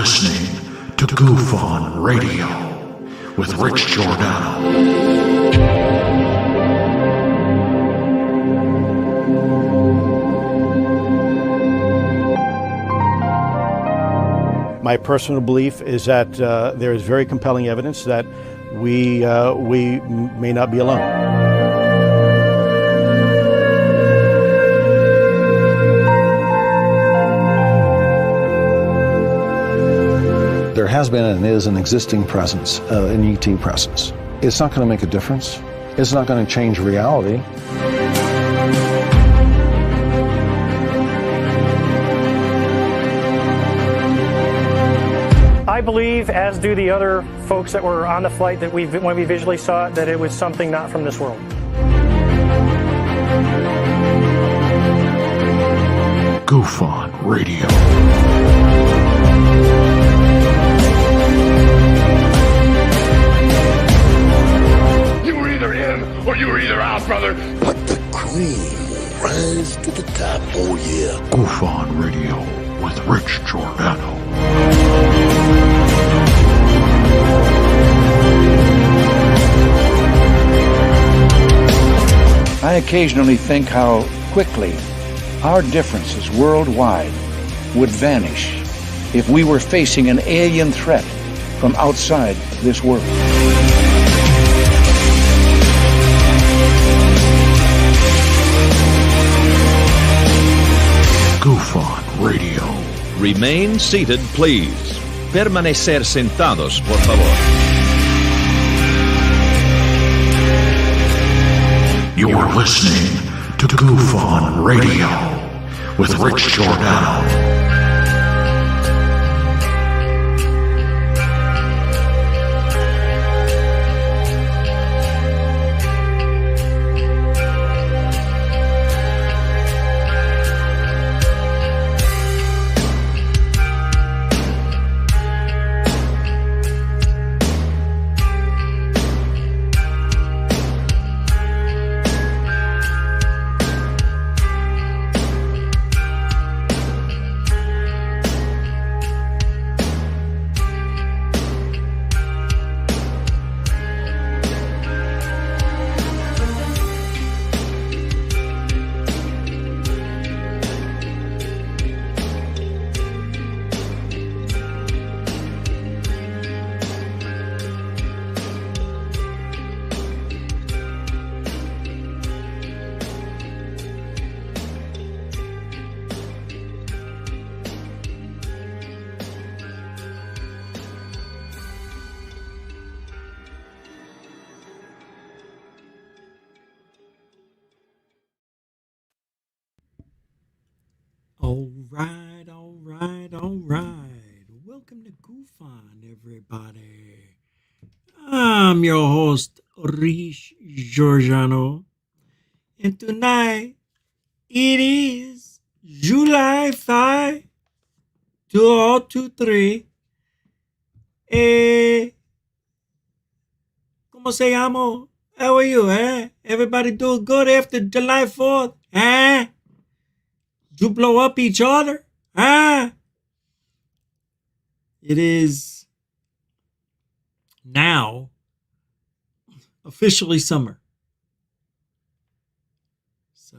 listening to GUFON Radio with Rich Giordano. My personal belief is that there is very compelling evidence that we may not be alone. There has been and is an existing presence, an ET presence. It's not going to make a difference. It's not going to change reality. I believe, as do the other folks that were on the flight, that when we visually saw it, that it was something not from this world. GUFON Radio. You were either in or you were either out, brother. But the cream will rise to the top, oh yeah. GUFON Radio with Rich Giordano. I occasionally think how quickly our differences worldwide would vanish if we were facing an alien threat from outside this world. GUFON Radio. Remain seated, please. Permanecer sentados, por favor. You're listening to GUFON Radio with Rich Giordano. All right. Welcome to GUFON, everybody. I'm your host, Rich Giordano. And tonight, it is July 5, 2023. ¿Cómo se llama? How are you, eh? Everybody doing good after July 4th, eh? You blow up each other? It is now officially summer. It's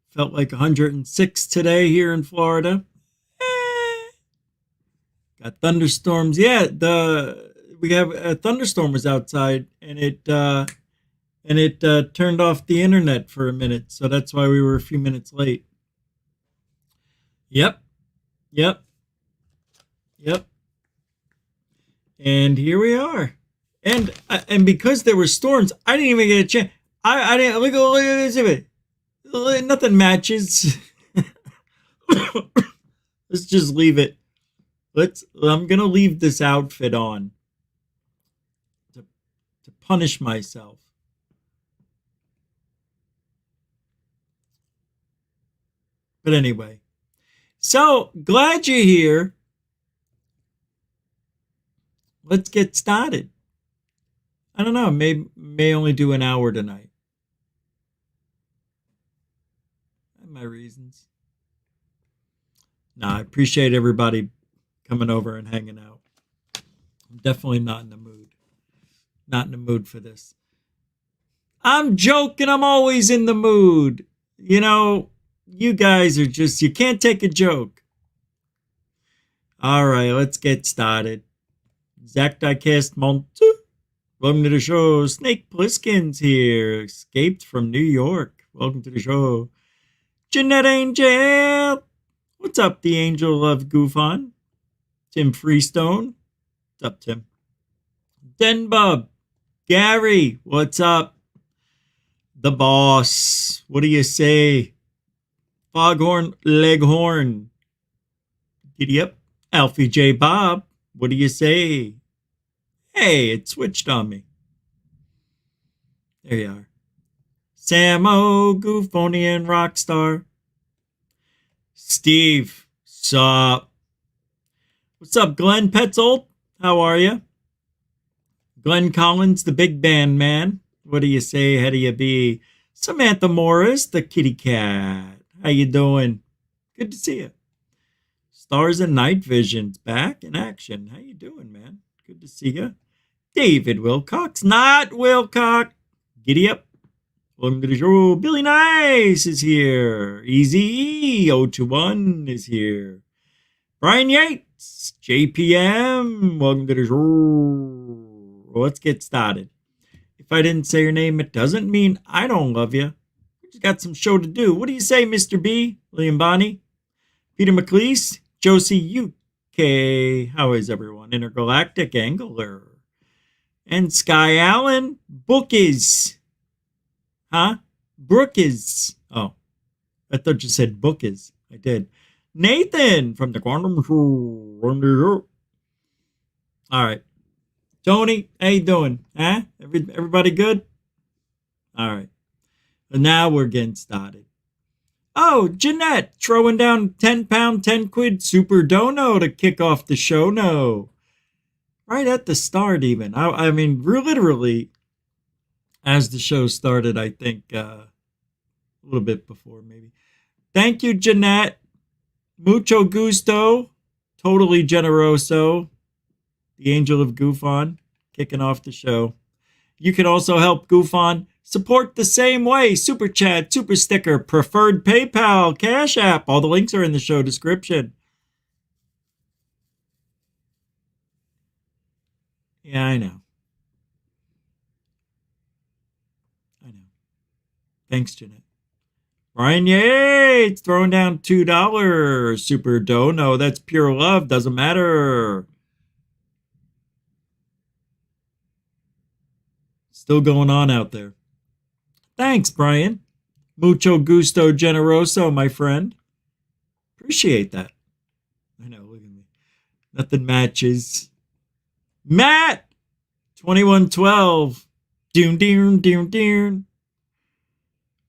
felt like 106 today here in Florida. Got thunderstorms. Yeah, we have a thunderstorm was outside, and it turned off the internet for a minute, so that's why we were a few minutes late. Yep. And here we are. And because there were storms, I didn't even get a chance. I didn't look at this. Nothing matches. Let's just leave it. I'm gonna leave this outfit on to punish myself. But anyway. So, glad you're here. Let's get started. I don't know, may only do an hour tonight. I have my reasons. No, I appreciate everybody coming over and hanging out. I'm definitely not in the mood. Not in the mood for this. I'm joking. I'm always in the mood. You know, you guys are just, you can't take a joke. All right, let's get started. Zach Diecast Monte. Welcome to the show. Snake Plissken's here. Escaped from New York. Welcome to the show. Jeanette Angel. What's up, the angel of GUFON? Tim Freestone. What's up, Tim? Den Bub. Gary. What's up? The boss. What do you say? Foghorn Leghorn. Giddy up. Alfie J. Bob. What do you say? Hey, it switched on me. There you are. Samo, Goofonian Rockstar. Steve, sup? What's up, Glenn Petzold? How are you? Glenn Collins, the big band man. What do you say? How do you be? Samantha Morris, the kitty cat. How you doing? Good to see you. Stars and Night Visions back in action. How you doing, man? Good to see you. David Wilcox, not Wilcox. Giddy up. Welcome to the show. Billy Nice is here. Easy 021 is here. Brian Yates, JPM. Welcome to the show. Let's get started. If I didn't say your name, it doesn't mean I don't love you. We just got some show to do. What do you say, Mr. B? William Bonney? Peter McLeese? Josie UK. How is everyone? Intergalactic Angler. And Sky Allen. Bookies. Huh? Brookis. Oh, I thought you said Bookies. I did. Nathan from the Quantum Show. All right. Tony, how you doing? Huh? Everybody good? All right. And now we're getting started. Oh, Jeanette, throwing down 10-pound, 10-quid super dono to kick off the show. No. Right at the start, even. I mean, literally, as the show started, I think a little bit before, maybe. Thank you, Jeanette. Mucho gusto. Totally generoso. The angel of GUFON, kicking off the show. You can also help GUFON support the same way. Super chat, super sticker, preferred PayPal, Cash App. All the links are in the show description. Yeah, I know. Thanks, Jeanette. Brian Yates throwing down $2. Super dono. That's pure love. Doesn't matter. Still going on out there. Thanks, Brian. Mucho gusto generoso, my friend. Appreciate that. I know, look at me. Nothing matches. Matt! 2112. Doom, doom, doom, doom.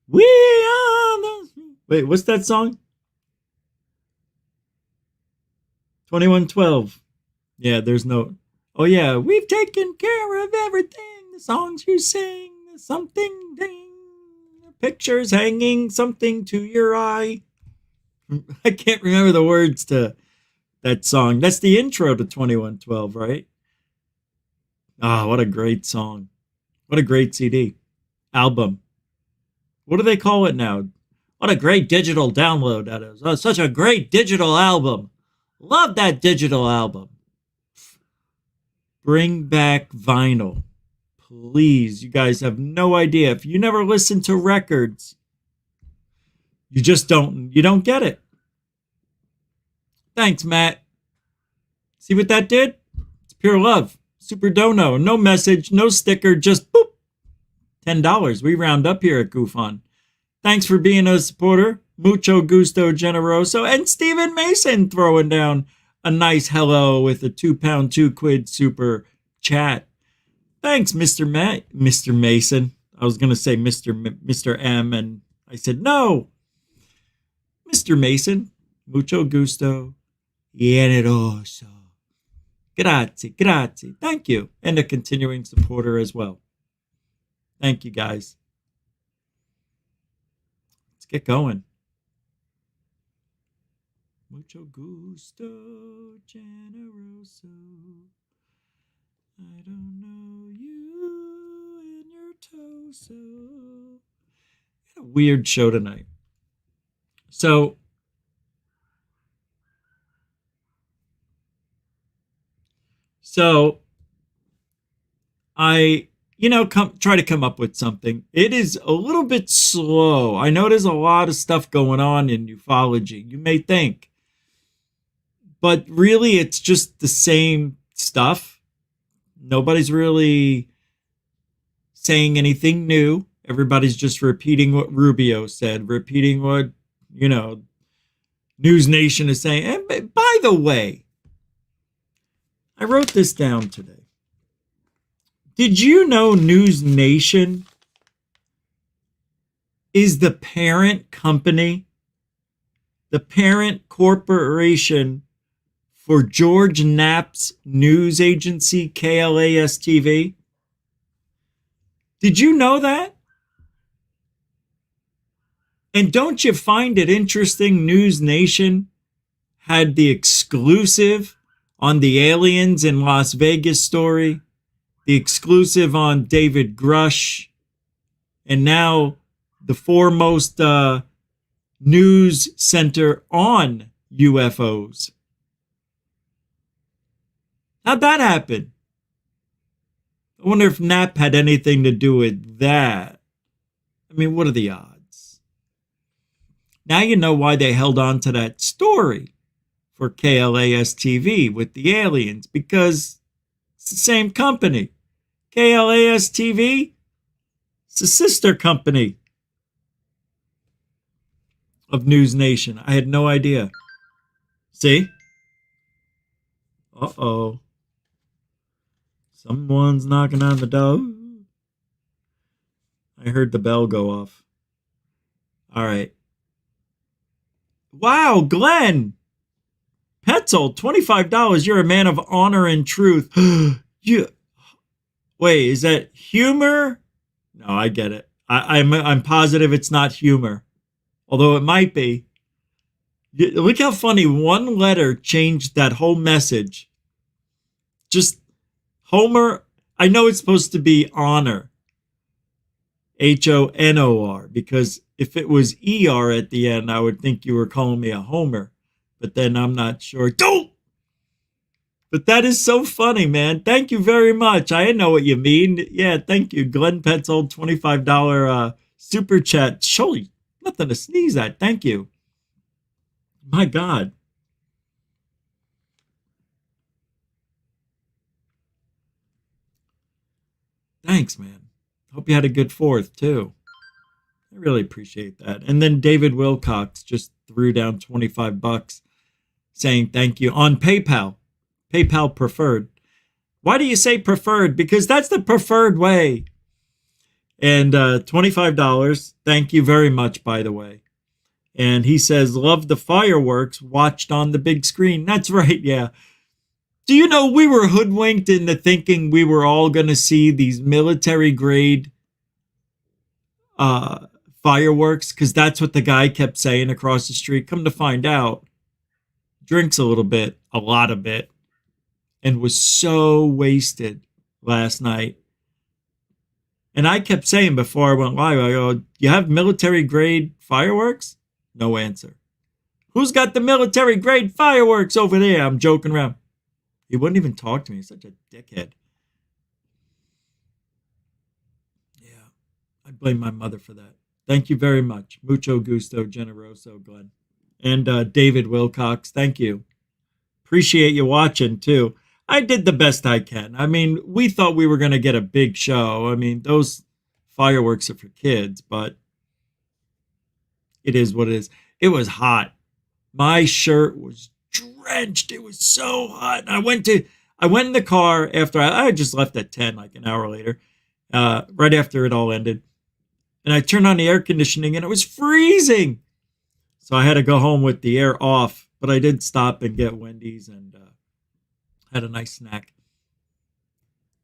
We are the... Wait, what's that song? 2112. Yeah, there's no... Oh, yeah. We've taken care of everything. The songs you sing. Something ding. Pictures hanging. Something to your eye. I can't remember the words to that song. That's the intro to 2112, right? Ah, what a great song. What a great CD. Album. What do they call it now? What a great digital download that is. Oh, such a great digital album. Love that digital album. Bring back vinyl. Please, you guys have no idea. If you never listen to records, you don't get it. Thanks, Matt. See what that did? It's pure love. Super dono. No message, no sticker, just boop. $10. We round up here at GUFON. Thanks for being a supporter. Mucho gusto generoso. And Stephen Mason throwing down a nice hello with a £2, 2 quid super chat. Thanks, Mr. Mason. I was going to say Mr. M, and I said no. Mr. Mason. Mucho gusto. Generoso. Grazie. Thank you. And a continuing supporter as well. Thank you, guys. Let's get going. Mucho gusto, generoso. I don't know you and your torso. A weird show tonight. So I, try to come up with something. It is a little bit slow. I know there's a lot of stuff going on in ufology, you may think. But really, it's just the same stuff. Nobody's really saying anything new. Everybody's just repeating what Rubio said, repeating what, News Nation is saying. And by the way, I wrote this down today. Did you know News Nation is the parent company, the parent corporation for George Knapp's news agency, KLAS TV? Did you know that? And don't you find it interesting News Nation had the exclusive on the aliens in Las Vegas story, the exclusive on David Grush, and now the foremost news center on UFOs? How'd that happen? I wonder if Knapp had anything to do with that. I mean, what are the odds? Now you know why they held on to that story for KLAS TV with the aliens, because it's the same company. KLAS TV, it's a sister company of News Nation. I had no idea. See? Uh-oh. Someone's knocking on the door. I heard the bell go off. All right. Wow, Glenn. Petzold, $25. You're a man of honor and truth. Wait, is that humor? No, I get it. I'm positive it's not humor, although it might be. Look how funny one letter changed that whole message. Just Homer. I know it's supposed to be honor, HONOR, because if it was ER at the end, I would think you were calling me a Homer. But then I'm not sure. Don't! But that is so funny, man. Thank you very much. I know what you mean. Yeah, thank you. Glenn Petzold, $25 super chat. Surely nothing to sneeze at. Thank you. My God. Thanks, man. Hope you had a good 4th, too. I really appreciate that. And then David Wilcox just threw down $25 saying thank you on PayPal. PayPal preferred. Why do you say preferred? Because that's the preferred way. And $25. Thank you very much, by the way. And he says, love the fireworks watched on the big screen. That's right, yeah. Do you know we were hoodwinked into thinking we were all going to see these military-grade fireworks? Because that's what the guy kept saying across the street. Come to find out, drinks a little bit, a lot of it, and was so wasted last night. And I kept saying before I went live, I go, you have military-grade fireworks? No answer. Who's got the military-grade fireworks over there? I'm joking around. He wouldn't even talk to me. He's such a dickhead. Yeah, I blame my mother for that. Thank you very much. Mucho gusto, generoso, Glenn. And David Wilcox, thank you. Appreciate you watching, too. I did the best I can. I mean, we thought we were going to get a big show. I mean, those fireworks are for kids, but it is what it is. It was hot. My shirt was drenched. It was so hot. And I went in the car after I just left at 10, like an hour later, right after it all ended. And I turned on the air conditioning and it was freezing. So I had to go home with the air off, but I did stop and get Wendy's and had a nice snack.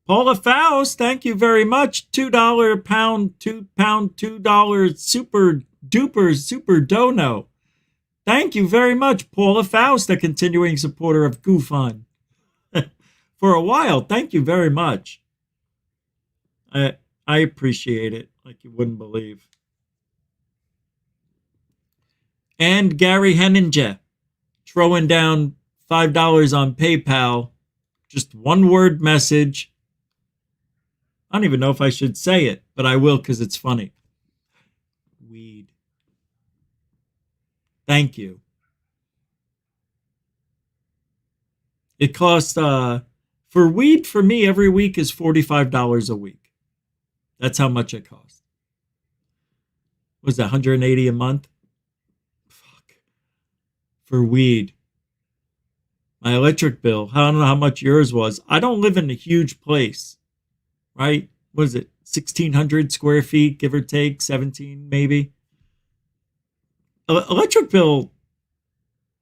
Paula Faust, thank you very much. $2 pound, $2 super duper super dono. Thank you very much, Paula Faust, a continuing supporter of GUFON. For a while, thank you very much. I appreciate it like you wouldn't believe. And Gary Henninger throwing down $5 on PayPal. Just one word message. I don't even know if I should say it, but I will because it's funny. Weed. Thank you. It costs, for weed for me every week is $45 a week. That's how much it costs. Was that $180 a month? Fuck. For weed. My electric bill, I don't know how much yours was. I don't live in a huge place, right? What is it? 1,600 square feet, give or take, 17 maybe. Electric bill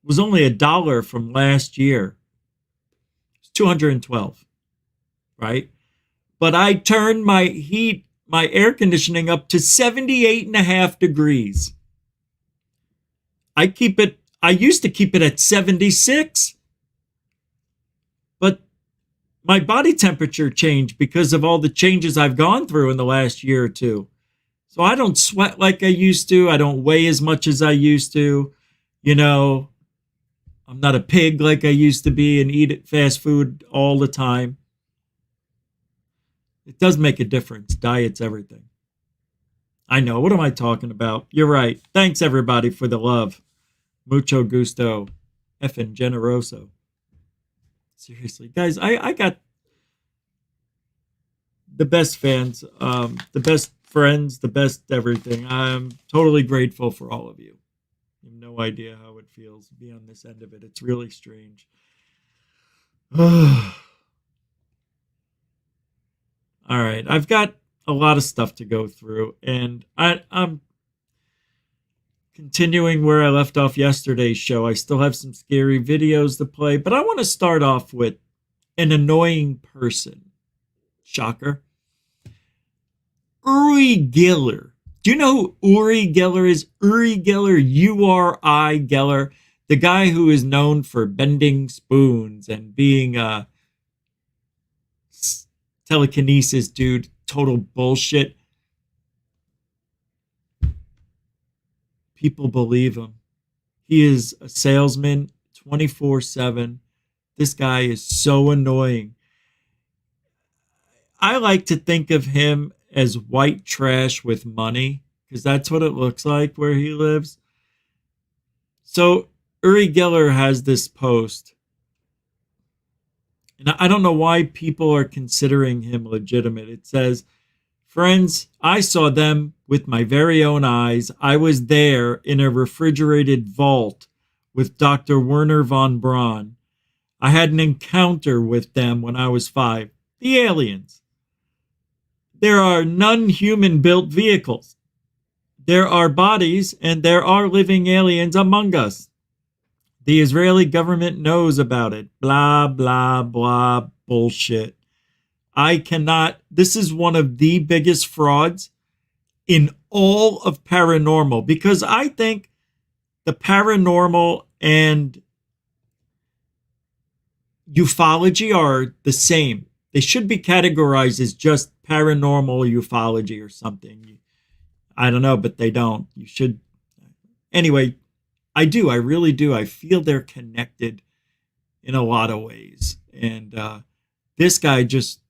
was only $1 from last year. It's 212, right? But I turned my air conditioning up to 78.5 degrees. I used to keep it at 76. But my body temperature changed because of all the changes I've gone through in the last year or two. So I don't sweat like I used to. I don't weigh as much as I used to. You know, I'm not a pig like I used to be and eat fast food all the time. It does make a difference. Diet's everything. I know. What am I talking about? You're right. Thanks, everybody, for the love. Mucho gusto. Effing generoso. Seriously, guys, I got the best fans, the best friends, the best everything. I'm totally grateful for all of you. You have no idea how it feels to be on this end of it. It's really strange. All right, I've got a lot of stuff to go through, and I'm continuing where I left off yesterday's show. I still have some scary videos to play, but I want to start off with an annoying person. Shocker. Uri Geller. Do you know who Uri Geller is? Uri Geller, Uri Geller, the guy who is known for bending spoons and being a telekinesis dude. Total bullshit. People believe him. He is a salesman 24/7. This guy is so annoying. I like to think of him as white trash with money because that's what it looks like where he lives. So Uri Geller has this post. And I don't know why people are considering him legitimate. It says, "Friends, I saw them with my very own eyes. I was there in a refrigerated vault with Dr. Werner von Braun. I had an encounter with them when I was 5. The aliens. There are non-human built vehicles. There are bodies and there are living aliens among us. The Israeli government knows about it. Blah, blah, blah, bullshit. I cannot, this is one of the biggest frauds in all of paranormal because I think the paranormal and ufology are the same. They should be categorized as just paranormal ufology or something. I don't know, but they don't. You should. Anyway, I do. I really do. I feel they're connected in a lot of ways. And this guy just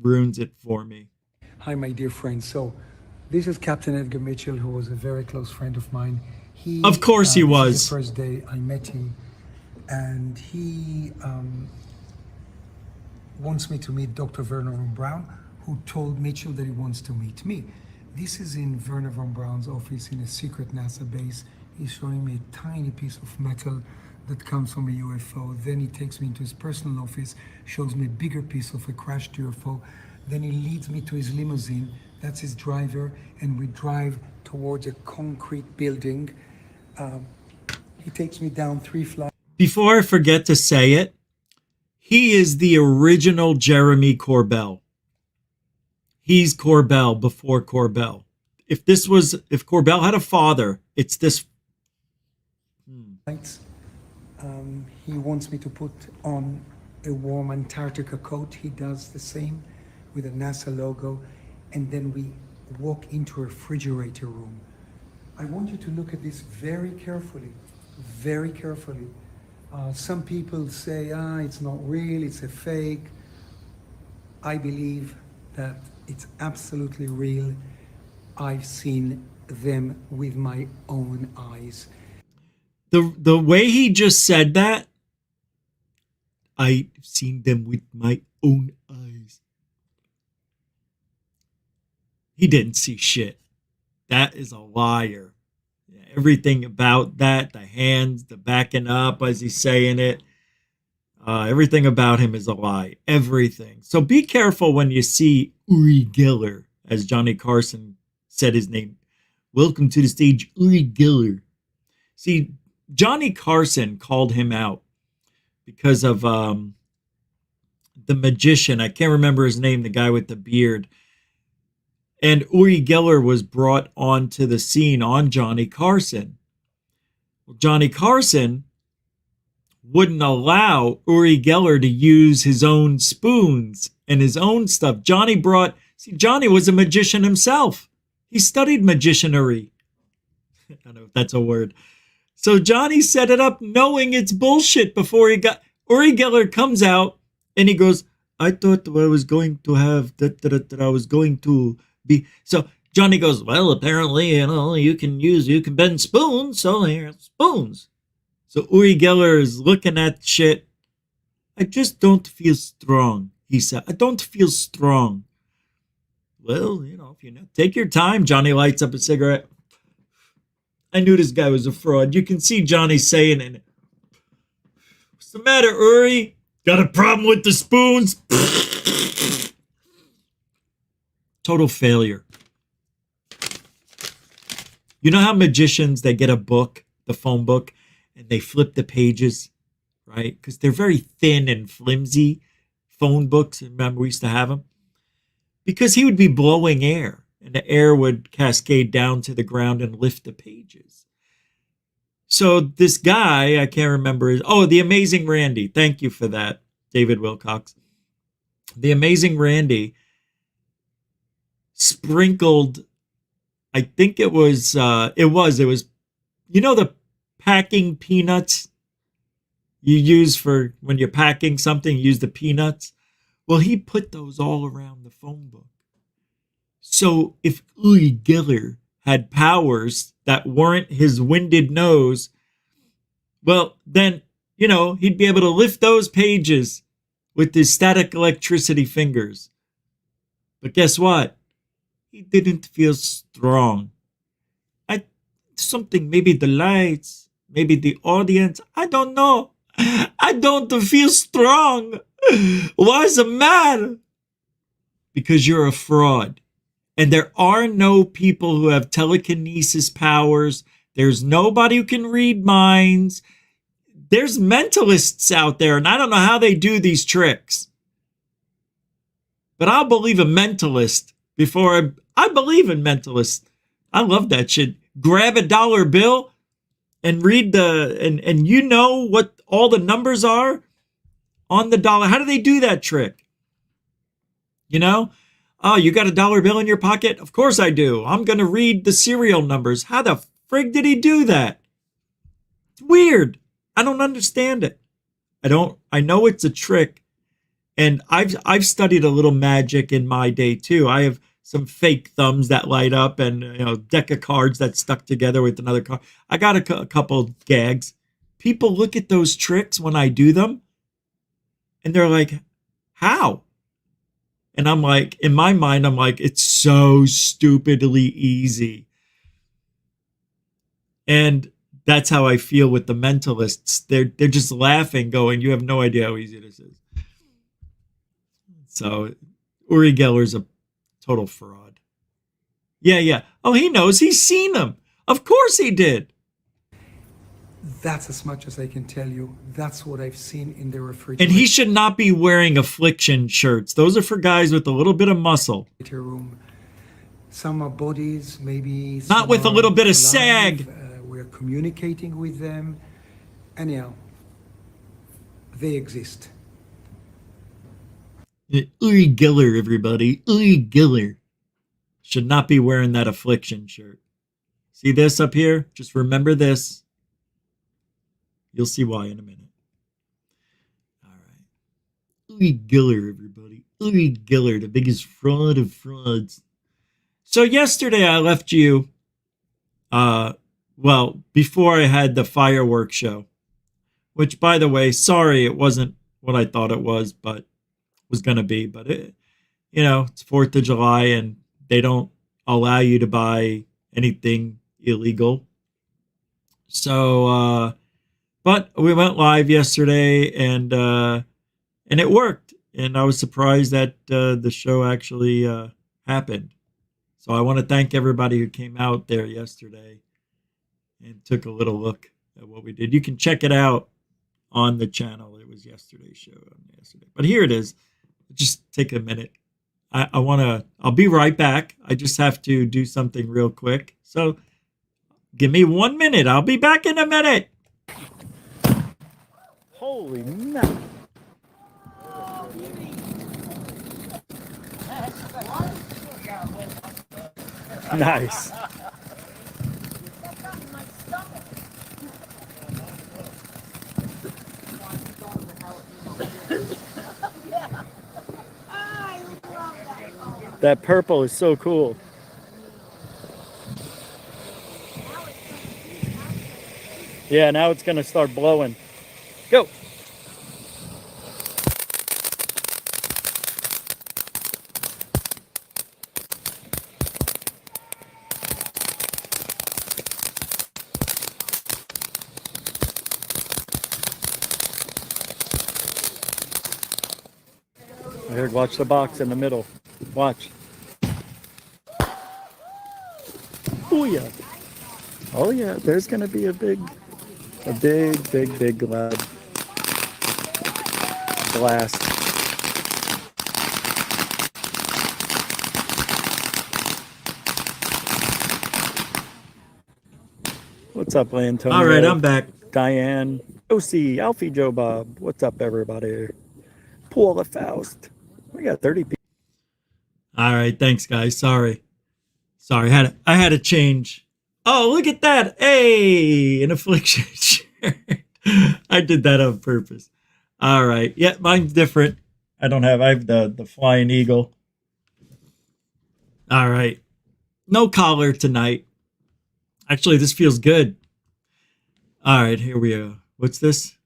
ruins it for me. Hi, my dear friends. So this is Captain Edgar Mitchell, who was a very close friend of mine. Of course he was. This is the first day I met him. And he wants me to meet Dr. Werner von Braun, who told Mitchell that he wants to meet me. This is in Werner von Braun's office in a secret NASA base. He's showing me a tiny piece of metal that comes from a UFO. Then he takes me into his personal office, shows me a bigger piece of a crashed UFO. Then he leads me to his limousine. That's his driver, and we drive towards a concrete building. He takes me down 3 flights. Before I forget to say it, he is the original Jeremy Corbell. He's Corbell before Corbell. If Corbell had a father, it's this. He wants me to put on a warm Antarctica coat. He does the same with a NASA logo. And then we walk into a refrigerator room. I want you to look at this very carefully, very carefully. Some people say, it's not real, it's a fake. I believe that it's absolutely real. I've seen them with my own eyes. The way he just said that, I've seen them with my own eyes. He didn't see shit. That is a liar. Everything about that, the hands, the backing up as he's saying it, everything about him is a lie. Everything. So be careful when you see Uri Geller, as Johnny Carson said his name. Welcome to the stage, Uri Geller. See, Johnny Carson called him out because of the magician. I can't remember his name, the guy with the beard. And Uri Geller was brought onto the scene on Johnny Carson. Well, Johnny Carson wouldn't allow Uri Geller to use his own spoons and his own stuff. Johnny was a magician himself. He studied magicianery. I don't know if that's a word. So Johnny set it up knowing it's bullshit before Uri Geller comes out and he goes, I thought I was going to have that I was going to be. So Johnny goes, well, apparently, you can bend spoons, so here's spoons. So Uri Geller is looking at shit. I just don't feel strong, he said. I don't feel strong. Well, if you take your time. Johnny lights up a cigarette. I knew this guy was a fraud. You can see Johnny saying it. What's the matter, Uri? Got a problem with the spoons? Total failure. You know how magicians, they get a book, the phone book, and they flip the pages, right? Because they're very thin and flimsy phone books. Remember, we used to have them? Because he would be blowing air, and the air would cascade down to the ground and lift the pages. So this guy, I can't remember the Amazing Randy. Thank you for that, David Wilcox. The Amazing Randy sprinkled, I think it was the packing peanuts you use for when you're packing something, you use the peanuts. Well, he put those all around the phone book. So if Uri Geller had powers that weren't his winded nose, well, then, he'd be able to lift those pages with his static electricity fingers. But guess what? He didn't feel strong. Maybe the lights, maybe the audience, I don't know. I don't feel strong. Why's the matter? Because you're a fraud. And there are no people who have telekinesis powers. There's nobody who can read minds. There's mentalists out there, and I don't know how they do these tricks. But I'll believe a mentalist before I believe in mentalists. I love that shit. Grab a dollar bill and read and you know what all the numbers are on the dollar. How do they do that trick? Oh, you got a dollar bill in your pocket? Of course I do. I'm going to read the serial numbers. How the frig did he do that? It's weird. I don't understand it. I know it's a trick. And I've studied a little magic in my day too. I have some fake thumbs that light up and deck of cards that stuck together with another card. I got a couple gags. People look at those tricks when I do them and they're like, how? And I'm like, in my mind, I'm like, it's so stupidly easy. And that's how I feel with the mentalists. They're just laughing, going, you have no idea how easy this is. So Uri Geller's a total fraud. Yeah. Oh, he knows. He's seen them. Of course he did. That's as much as I can tell you. That's what I've seen in the refrigerator. And he should not be wearing affliction shirts. Those are for guys with a little bit of muscle. Room. Some are bodies, maybe. Not with a little bit of sag. We're communicating with them. Anyhow, they exist. Uri Geller, everybody. Uri Geller should not be wearing that affliction shirt. See this up here? Just remember this. You'll see why in a minute. All right. Uri Geller, everybody. Uri Geller, the biggest fraud of frauds. So yesterday I left you, before I had the fireworks show, which, by the way, sorry, it wasn't what I thought it was, but was going to be. But, it's 4th of July and they don't allow you to buy anything illegal. So, but we went live yesterday and it worked. And I was surprised that the show actually happened. So I want to thank everybody who came out there yesterday and took a little look at what we did. You can check it out on the channel. It was yesterday's show yesterday. But here it is. Just take a minute. I'll be right back. I just have to do something real quick. So give me 1 minute. I'll be back in a minute. Holy no. Nice. That purple is so cool. Yeah, now it's going to start blowing. Go. Here, watch the box in the middle. Watch. Oh yeah. Oh yeah, there's gonna be a big blast. What's up, Antonio? All right, I'm back. Diane, OC, Alfie, Joe Bob. What's up, everybody? Paula Faust. We got 30 people. All right, thanks, guys. Sorry, I had to change. Oh, look at that! Hey, an affliction shirt. I did that on purpose. All right, yeah, mine's different. I have the flying eagle. All right, no collar tonight. Actually, this feels good. All right, here we go. What's this?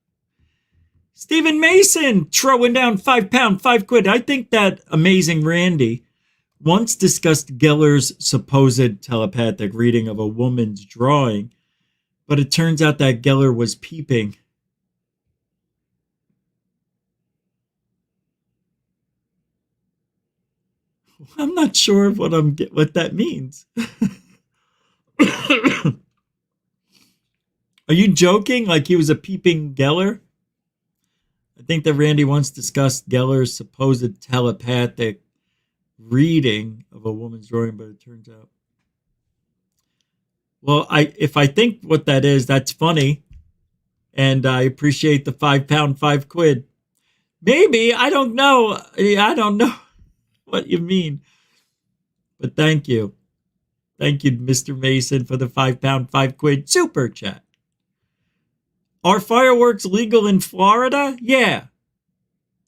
Stephen Mason throwing down £5, £5. I think that Amazing Randy once discussed Geller's supposed telepathic reading of a woman's drawing, but it turns out that Geller was peeping. I'm not sure what that means. Are you joking? Like he was a peeping Geller? I think that Randy once discussed Geller's supposed telepathic reading of a woman's drawing, but it turns out. Well, if I think what that is, that's funny. And I appreciate the £5, £5. Maybe, I don't know. I don't know what you mean. But thank you. Thank you, Mr. Mason, for the £5, £5 super chat. Are fireworks legal in Florida? Yeah.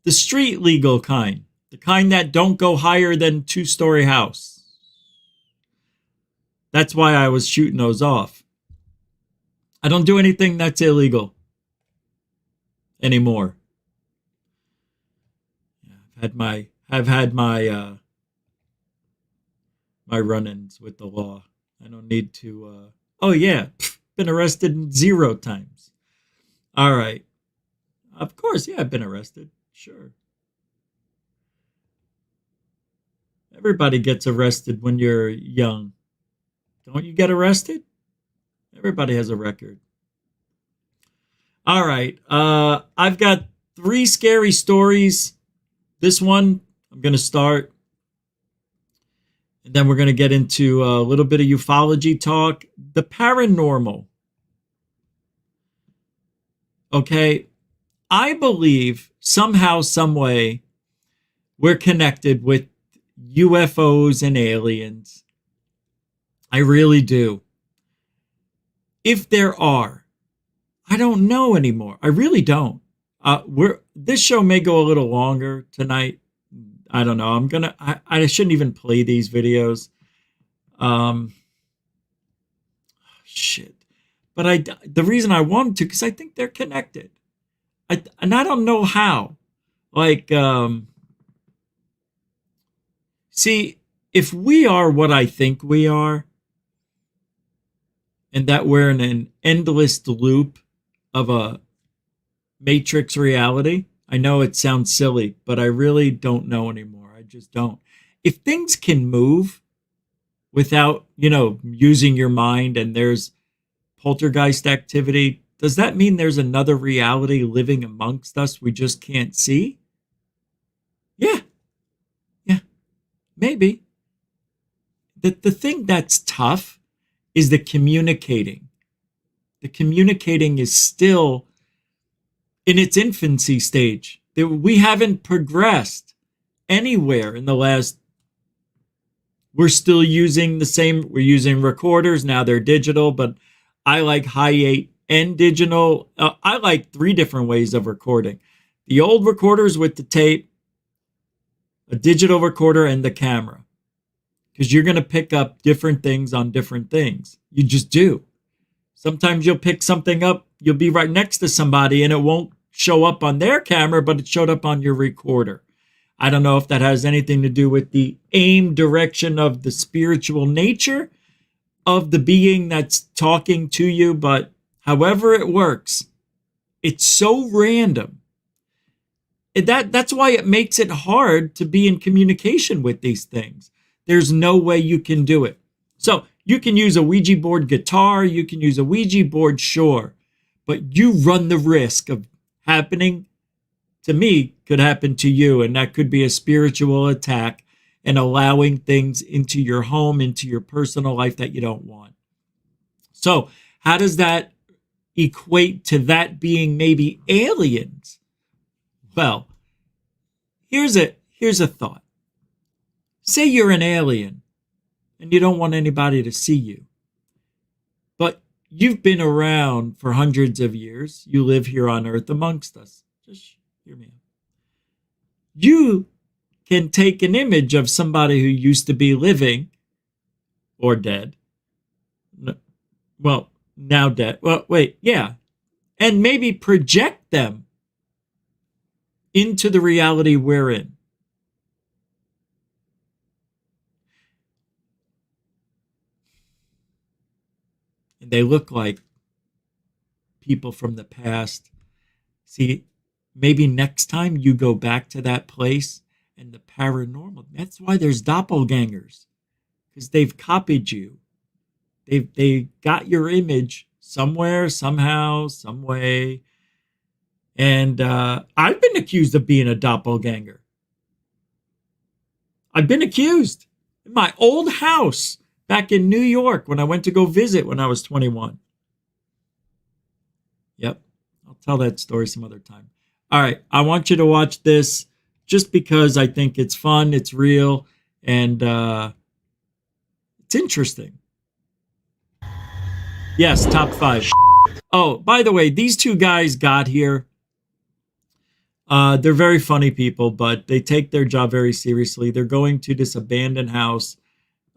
The street legal kind. The kind that don't go higher than 2-story house. That's why I was shooting those off. I don't do anything that's illegal anymore. I've had my run-ins with the law. I don't need to. Been arrested 0 times. All right. Of course, yeah, I've been arrested. Sure. Everybody gets arrested when you're young. Don't you get arrested? Everybody has a record. All right. I've got 3 scary stories. This one, I'm going to start. And then we're going to get into a little bit of ufology talk. The paranormal. Okay? I believe somehow, some way, we're connected with UFOs and aliens. I really do. If there are, I don't know anymore. I really don't. This show may go a little longer tonight. I don't know. I shouldn't even play these videos. Shit. But the reason I wanted to, because I think they're connected. And I don't know how. Like, see, if we are what I think we are, and that we're in an endless loop of a matrix reality, I know it sounds silly, but I really don't know anymore. I just don't. If things can move without, using your mind, and there's poltergeist activity, does that mean there's another reality living amongst us we just can't see? Yeah, maybe. The thing that's tough is the communicating. The communicating is still in its infancy stage. We haven't progressed anywhere in the last. We're still using we're using recorders. Now they're digital, but I like high-8 and digital. I like 3 different ways of recording. The old recorders with the tape, a digital recorder, and the camera. Because you're going to pick up different things on different things. You just do. Sometimes you'll pick something up, you'll be right next to somebody, and it won't show up on their camera, but it showed up on your recorder. I don't know if that has anything to do with the aim direction of the spiritual nature of the being that's talking to you, but however it works, it's so random. That's why it makes it hard to be in communication with these things. There's no way you can do it. So you can use a Ouija board guitar, you can use a Ouija board, sure, but you run the risk of happening to me, could happen to you, and that could be a spiritual attack and allowing things into your home, into your personal life that you don't want. So how does that equate to that being maybe aliens? Well, here's a thought. Say you're an alien and you don't want anybody to see you, but you've been around for hundreds of years. You live here on Earth amongst us. Just hear me out. You can take an image of somebody who used to be living or dead. Well, now dead. Well, wait, yeah. And maybe project them into the reality we're in. And they look like people from the past. See, maybe next time you go back to that place and the paranormal, that's why there's doppelgangers, because they've copied you. They got your image somewhere, somehow, some way. And I've been accused of being a doppelganger. I've been accused in my old house back in New York when I went to go visit when I was 21. Yep, I'll tell that story some other time. All right, I want you to watch this just because I think it's fun, it's real, and it's interesting. Yes, top 5. Oh, by the way, these 2 guys got here. They're very funny people, but they take their job very seriously. They're going to this abandoned house.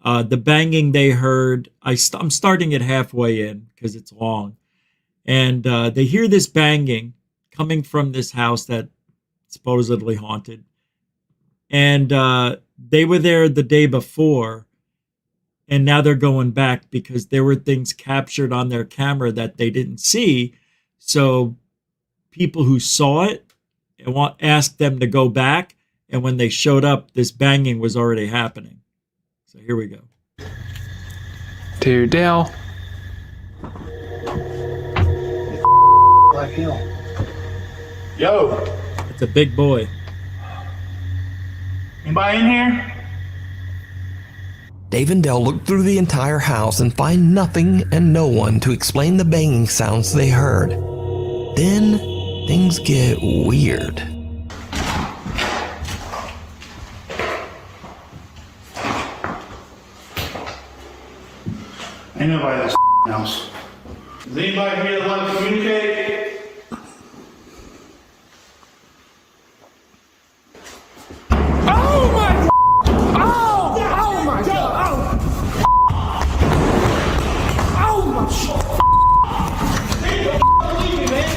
The banging they heard, I'm starting it halfway in because it's long. And they hear this banging coming from this house that supposedly haunted. And they were there the day before. And now they're going back because there were things captured on their camera that they didn't see. So people who saw it asked them to go back. And when they showed up, this banging was already happening. So here we go. To Dale. Black Hill. Yo. It's a big boy. Anybody in here? Dave and Dell look through the entire house and find nothing and no one to explain the banging sounds they heard. Then things get weird. Ain't nobody in this house. Is anybody here that wants to communicate? Oh my! Oh! Oh my God! Oh my shit! Leave me, man.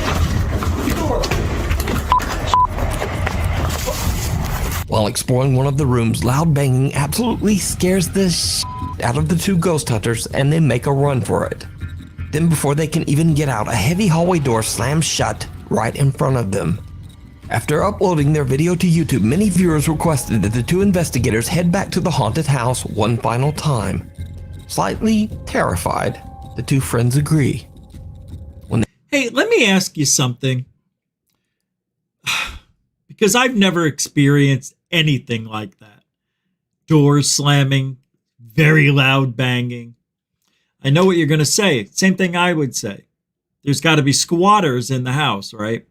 While exploring one of the rooms, loud banging absolutely scares the shit out of the two ghost hunters, and they make a run for it. Then before they can even get out, a heavy hallway door slams shut right in front of them. After uploading their video to YouTube, many viewers requested that the two investigators head back to the haunted house one final time. Slightly terrified, the two friends agree. Hey, let me ask you something. Because I've never experienced anything like that. Doors slamming, very loud banging. I know what you're going to say. Same thing I would say. There's got to be squatters in the house, right?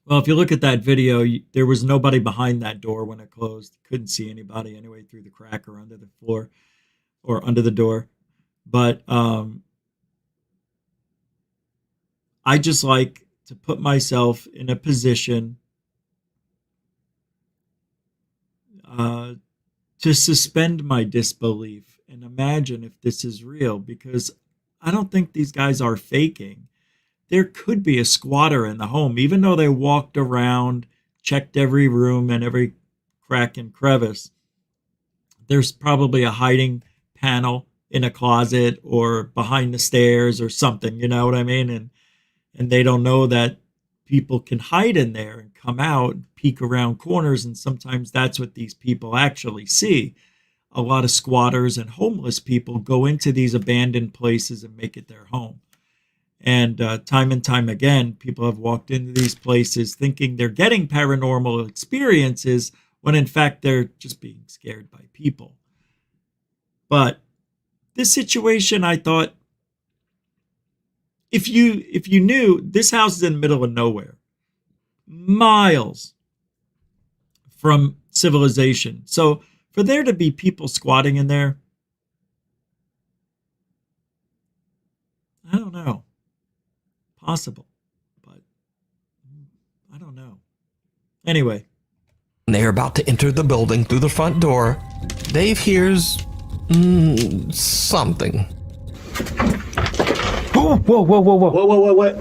Well, if you look at that video, there was nobody behind that door when it closed. Couldn't see anybody anyway through the crack or under the floor or under the door. But I just like to put myself in a position to suspend my disbelief and imagine if this is real, because I don't think these guys are faking. There could be a squatter in the home, even though they walked around, checked every room and every crack and crevice. There's probably a hiding panel in a closet or behind the stairs or something, you know what I mean? And they don't know that people can hide in there and come out and peek around corners, and sometimes that's what these people actually see. A lot of squatters and homeless people go into these abandoned places and make it their home. And time and time again, people have walked into these places thinking they're getting paranormal experiences when in fact they're just being scared by people. But this situation, I thought, if you knew this house is in the middle of nowhere, miles from civilization. So for there to be people squatting in there, I don't know. Possible, but I don't know. Anyway. When they are about to enter the building through the front door, Dave hears something. Whoa, whoa, whoa, whoa, whoa. Whoa, whoa, whoa, what?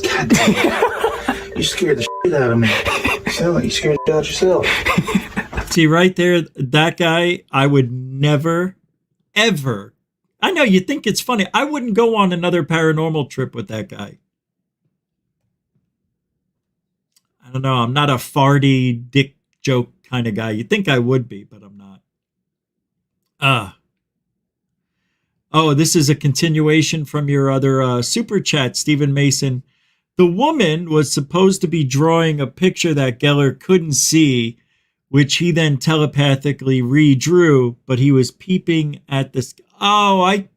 God damn. You scared the shit out of me. You sound like you scared the shit out yourself. See, right there, that guy, I would never, ever. I know you think it's funny. I wouldn't go on another paranormal trip with that guy. I don't know. I'm not a farty, dick joke kind of guy. You'd think I would be, but I'm not. Oh, this is a continuation from your other super chat, Stephen Mason. The woman was supposed to be drawing a picture that Geller couldn't see, which he then telepathically redrew, but he was peeping at the sky. Oh, I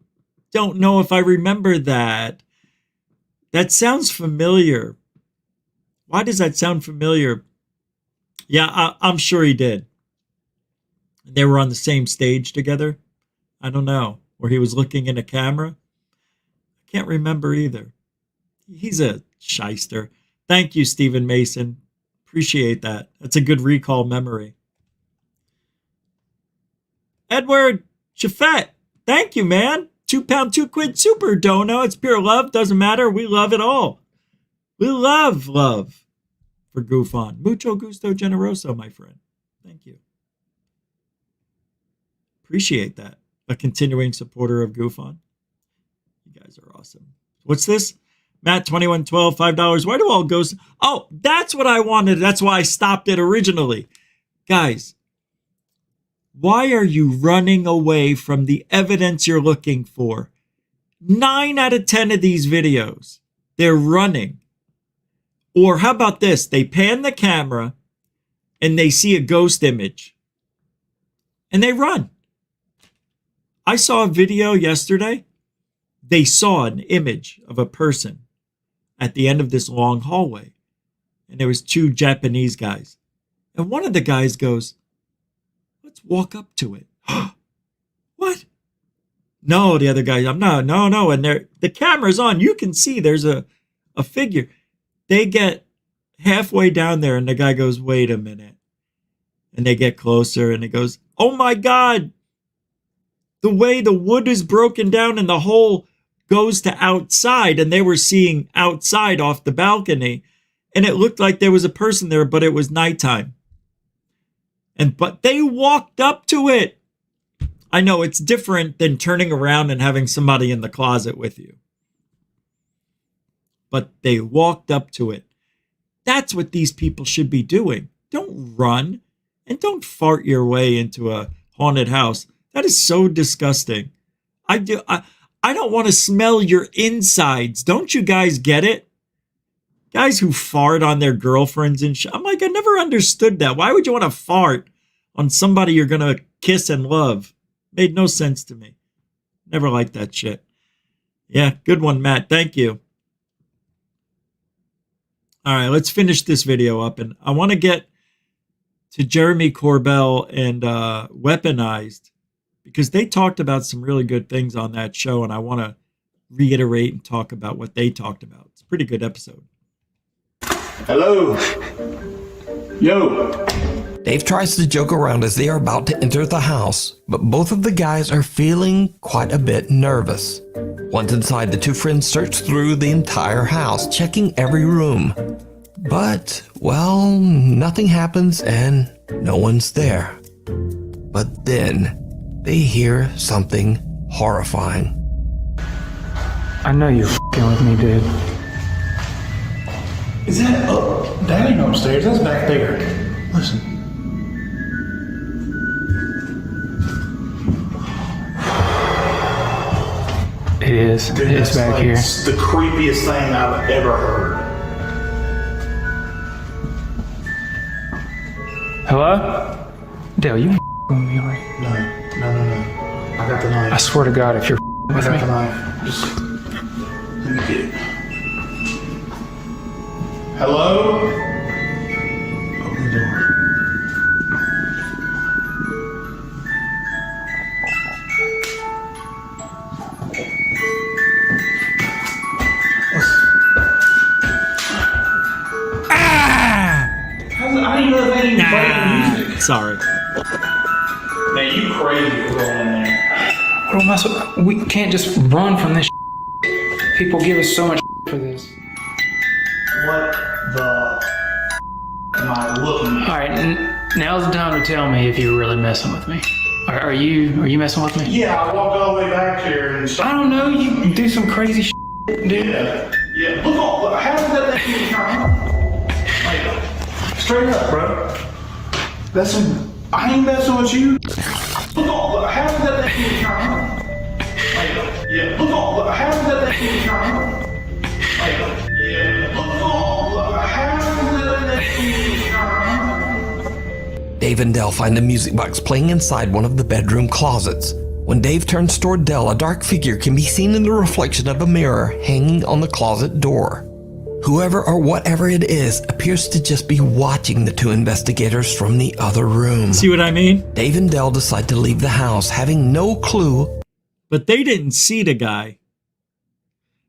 don't know if I remember that. That sounds familiar. Why does that sound familiar? Yeah, I'm sure he did. They were on the same stage together. I don't know. Or he was looking in a camera. I can't remember either. He's a shyster. Thank you, Stephen Mason. Appreciate that. That's a good recall memory. Edward Chaffet. Thank you, man. £2, £2 super dono. It's pure love. Doesn't matter. We love it all. We love for GUFON. Mucho gusto generoso, my friend. Thank you. Appreciate that. A continuing supporter of GUFON. You guys are awesome. What's this? Matt 2112, $5. Why do all ghosts? Oh, that's what I wanted. That's why I stopped it originally. Guys, why are you running away from the evidence you're looking for? 9 out of 10 of these videos, they're running. Or how about this? They pan the camera and they see a ghost image and they run. I saw a video yesterday. They saw an image of a person at the end of this long hallway. And there was 2 Japanese guys. And one of the guys goes, let's walk up to it. What? No, the other guy, no. And the camera's on. You can see there's a figure. They get halfway down there and the guy goes, wait a minute. And they get closer and it goes, oh my God. The way the wood is broken down and the hole goes to outside, and they were seeing outside off the balcony, and it looked like there was a person there, but it was nighttime. But they walked up to it. I know it's different than turning around and having somebody in the closet with you. But they walked up to it. That's what these people should be doing. Don't run and don't fart your way into a haunted house. That is so disgusting. I don't want to smell your insides. Don't you guys get it? Guys who fart on their girlfriends and shit. I'm like, I never understood that. Why would you want to fart on somebody you're going to kiss and love? Made no sense to me. Never liked that shit. Yeah, good one, Matt. Thank you. All right, let's finish this video up. And I want to get to Jeremy Corbell and Weaponized, because they talked about some really good things on that show, and I want to reiterate and talk about what they talked about. It's a pretty good episode. Hello. Yo. Dave tries to joke around as they are about to enter the house, but both of the guys are feeling quite a bit nervous. Once inside, the 2 friends search through the entire house, checking every room. But, well, nothing happens and no one's there. But then they hear something horrifying. I know you're f***ing with me, dude. Is that up? That ain't upstairs. That's back there. Listen. It is. Dude, it's back here. It's the creepiest thing I've ever heard. Hello? Dale, you with me, right? No. I got the knife. I swear to God, if you're with me. I got the knife. Just let me get it. Hello? Open the door. I didn't know that even played music. Sorry. Man, you crazy for going in there. What am I supposed? We can't just run from this. People give us so much for this. What the am I looking at? All right, now's the time to tell me if you're really messing with me. Are you messing with me? Yeah, I walked all the way back here and I don't know. You do some crazy dude. Yeah. Look, how did that thing turn on? Like, straight up, bro. That's some. I ain't messing with you. Look, how did that thing turn on? Like, look, how did that thing turn on? Like, look, how did that thing turn on? Dave and Dell find a music box playing inside one of the bedroom closets. When Dave turns toward Dell, a dark figure can be seen in the reflection of a mirror hanging on the closet door. Whoever or whatever it is appears to just be watching the 2 investigators from the other room. See what I mean? Dave and Dell decide to leave the house, having no clue. But they didn't see the guy.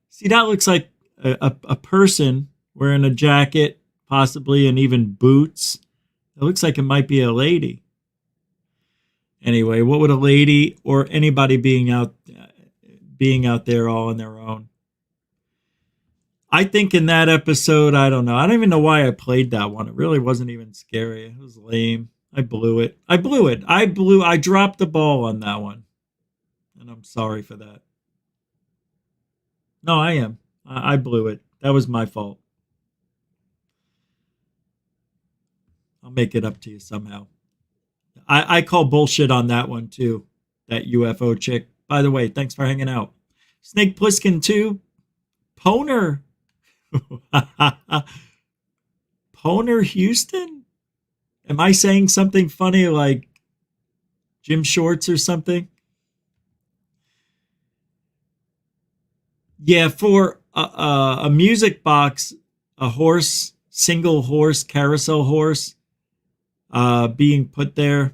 See, that looks like a person wearing a jacket, possibly, and even boots. It looks like it might be a lady. Anyway, what would a lady or anybody being out there all on their own? I think in that episode, I don't know. I don't even know why I played that one. It really wasn't even scary. It was lame. I blew it. I dropped the ball on that one. And I'm sorry for that. No, I am. I blew it. That was my fault. I'll make it up to you somehow. I call bullshit on that one too. That UFO chick. By the way, thanks for hanging out. Snake Plissken 2. Poner. Poner Houston? Am I saying something funny like Jim Shorts or something? Yeah, for a music box, a horse, single horse, carousel horse, being put there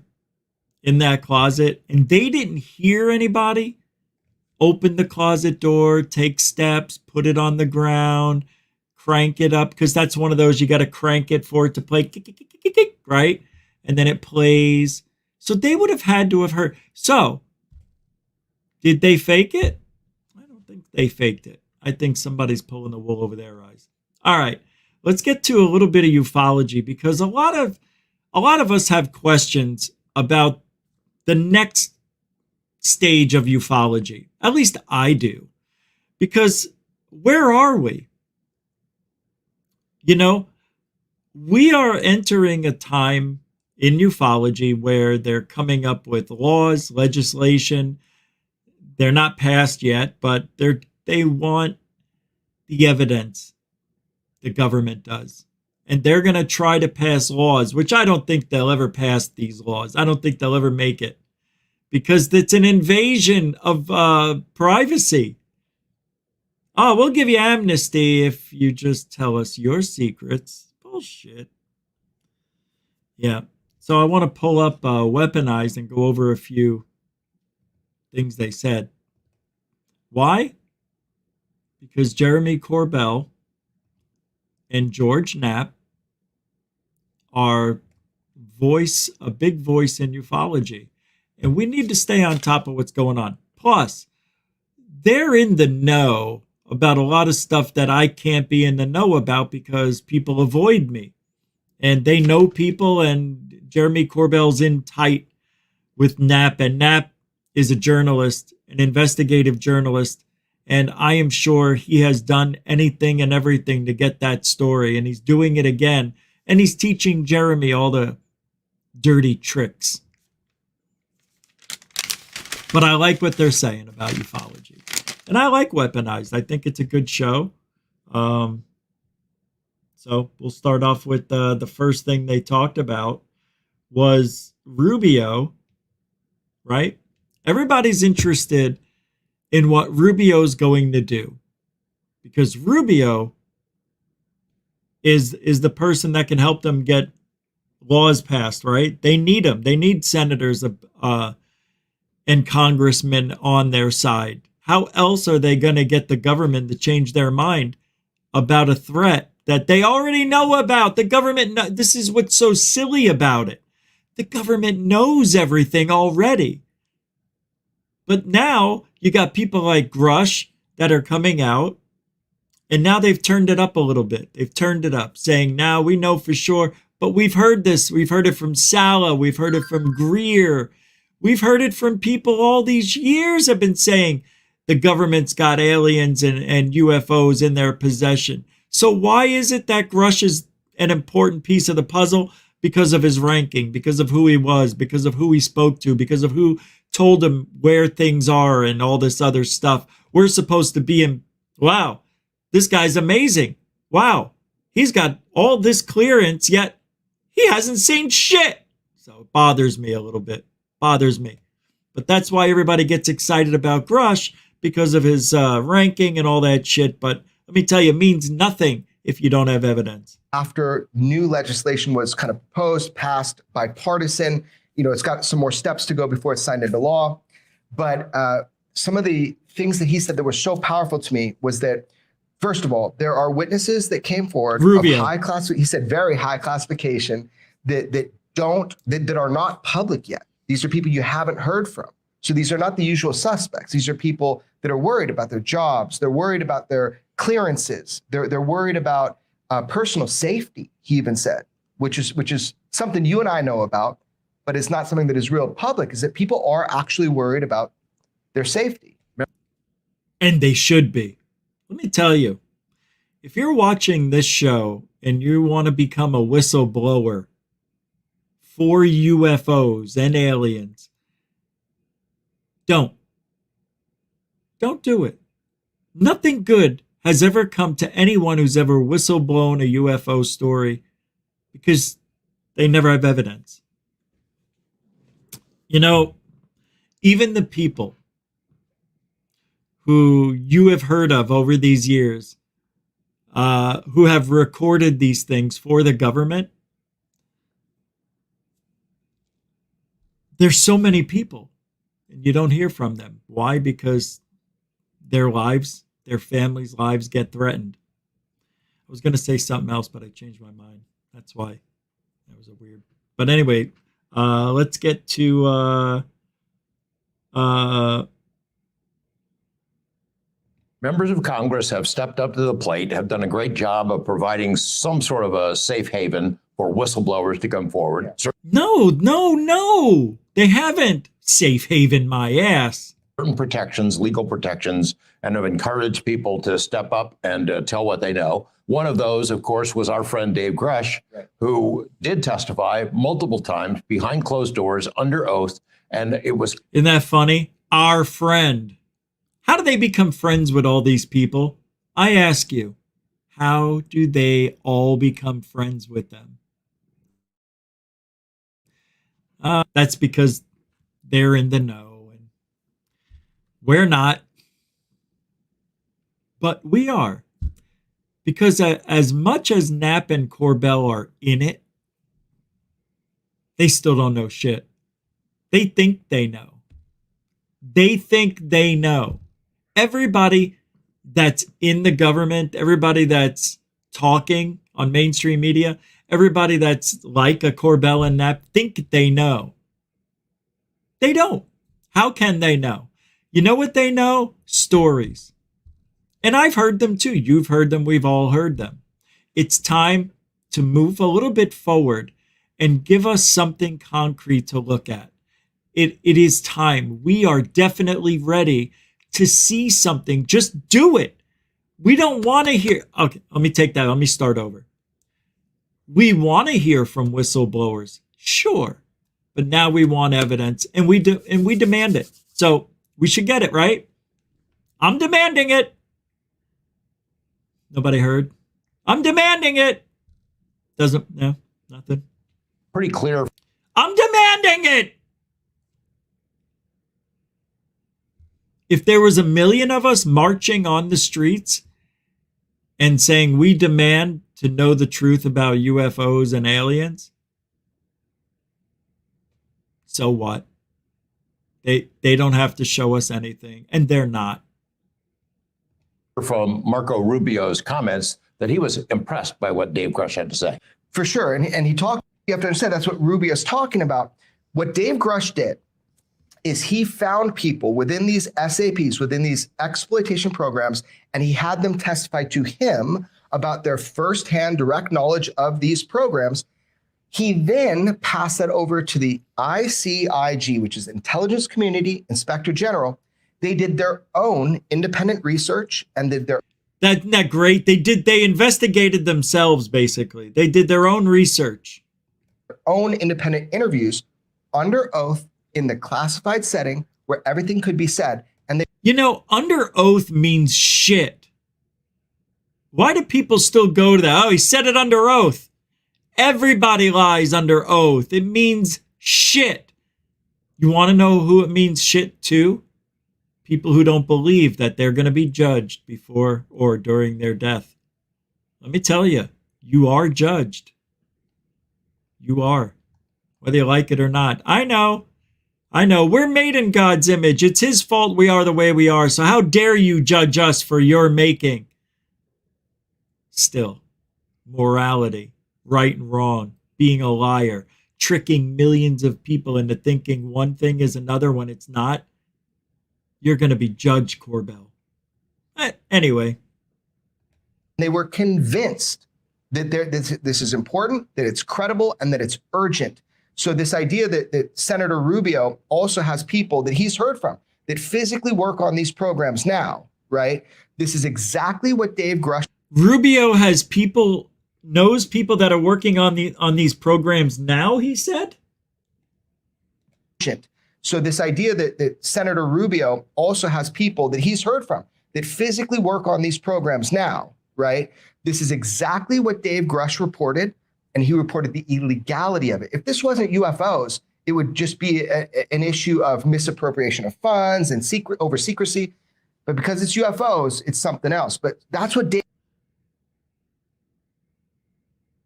in that closet, and they didn't hear anybody open the closet door, take steps, put it on the ground, crank it up, because that's one of those you got to crank it for it to play, right? And then it plays. So they would have had to have heard. So did they fake it? I don't think they faked it. I think somebody's pulling the wool over their eyes. All right, let's get to a little bit of ufology, because a lot of us have questions about the next stage of ufology. At least I do. Because where are we? You know, we are entering a time in ufology where they're coming up with laws, legislation. They're not passed yet, but they want the evidence. The government does. And they're going to try to pass laws, which I don't think they'll ever pass these laws. I don't think they'll ever make it, because it's an invasion of privacy. Oh, we'll give you amnesty if you just tell us your secrets. Bullshit. Yeah. So I want to pull up Weaponized and go over a few things they said. Why? Because Jeremy Corbell and George Knapp are a big voice in ufology. And we need to stay on top of what's going on. Plus, they're in the know about a lot of stuff that I can't be in the know about because people avoid me. And they know people, and Jeremy Corbell's in tight with Knapp. And Knapp is a journalist, an investigative journalist. And I am sure he has done anything and everything to get that story. And he's doing it again. And he's teaching Jeremy all the dirty tricks. But I like what they're saying about ufology. And I like Weaponized. I think it's a good show. So we'll start off with the first thing they talked about was Rubio, right? Everybody's interested in what Rubio's going to do, because Rubio is the person that can help them get laws passed, right? They need him. They need senators and congressmen on their side. How else are they going to get the government to change their mind about a threat that they already know about? The government, this is what's so silly about it. The government knows everything already. But now you got people like Grush that are coming out, and now they've turned it up a little bit. They've turned it up, saying, now we know for sure, but we've heard this. We've heard it from Sala. We've heard it from Greer. We've heard it from people all these years have been saying the government's got aliens and UFOs in their possession. So why is it that Grush is an important piece of the puzzle? Because of his ranking, because of who he was, because of who he spoke to, because of who told him where things are and all this other stuff. We're supposed to be in, wow, this guy's amazing. Wow, he's got all this clearance, yet he hasn't seen shit. So it bothers me a little bit. Bothers me. But that's why everybody gets excited about Grush, because of his ranking and all that shit. But let me tell you, it means nothing if you don't have evidence. After new legislation was kind of proposed, passed, bipartisan, it's got some more steps to go before it's signed into law. But some of the things that he said that were so powerful to me was that, first of all, there are witnesses that came forward Rubio. of high class. He said very high classification that are not public yet. These are people you haven't heard from. So these are not the usual suspects. These are people that are worried about their jobs. They're worried about their clearances. They're worried about personal safety, he even said, which is something you and I know about, but it's not something that is real public, is that people are actually worried about their safety. And they should be. Let me tell you, if you're watching this show and you want to become a whistleblower for UFOs and aliens, don't do it. Nothing good has ever come to anyone who's ever whistleblown a UFO story, because they never have evidence. Even the people who you have heard of over these years, who have recorded these things for the government. There's so many people, and you don't hear from them. Why? Because their lives, their families' lives get threatened. I was going to say something else, but I changed my mind. That's why. That was a weird. But anyway, let's get to members of Congress have stepped up to the plate, have done a great job of providing some sort of a safe haven for whistleblowers to come forward. No. They haven't safe haven my ass. Certain protections, legal protections, and have encouraged people to step up and tell what they know. One of those, of course, was our friend Dave Grush, who did testify multiple times behind closed doors under oath. And it was... Isn't that funny? Our friend. How do they become friends with all these people? I ask you, how do they all become friends with them? That's because they're in the know and we're not. But we are. Because as much as Knapp and Corbell are in it, they still don't know shit. They think they know. They think they know. Everybody that's in the government, everybody that's talking on mainstream media, everybody that's like a Corbell and Knapp think they know. They don't. How can they know? You know what they know? Stories. And I've heard them too. You've heard them. We've all heard them. It's time to move a little bit forward and give us something concrete to look at. It is time. We are definitely ready to see something. Just do it. We don't want to hear. Okay, let me take that. Let me start over. We want to hear from whistleblowers. Sure. But now we want evidence and we demand it. So we should get it, right? I'm demanding it. Nobody heard? I'm demanding it. No, nothing. Pretty clear. I'm demanding it. If there was 1 million of us marching on the streets and saying we demand to know the truth about UFOs and aliens, so what? They don't have to show us anything, and they're not. From Marco Rubio's comments that he was impressed by what Dave Grush had to say. For sure. And he talked, you have to understand, that's what Rubio's talking about. What Dave Grush did is he found people within these SAPs, within these exploitation programs, and he had them testify to him about their firsthand direct knowledge of these programs. He then passed that over to the ICIG, which is Intelligence Community Inspector General. They did their own independent research and did their... Isn't that great? They investigated themselves, basically. They did their own research. Own independent interviews under oath in the classified setting where everything could be said. And under oath means shit. Why do people still go to that? Oh, he said it under oath. Everybody lies under oath. It means shit. You want to know who it means shit to? People who don't believe that they're going to be judged before or during their death. Let me tell you, you are judged. You are. Whether you like it or not. I know. We're made in God's image. It's his fault we are the way we are. So how dare you judge us for your making? Still, morality, right and wrong, being a liar, tricking millions of people into thinking one thing is another when it's not. You're going to be judged, Corbell. Anyway. They were convinced that this is important, that it's credible, and that it's urgent. So this idea that Senator Rubio also has people that he's heard from that physically work on these programs now, right? This is exactly what Dave Grush... Rubio has people, knows people that are working on these programs now, he said? So this idea that Senator Rubio also has people that he's heard from that physically work on these programs now, right? This is exactly what Dave Grush reported, and he reported the illegality of it. If this wasn't UFOs, it would just be an issue of misappropriation of funds and secrecy. But because it's UFOs, it's something else. But that's what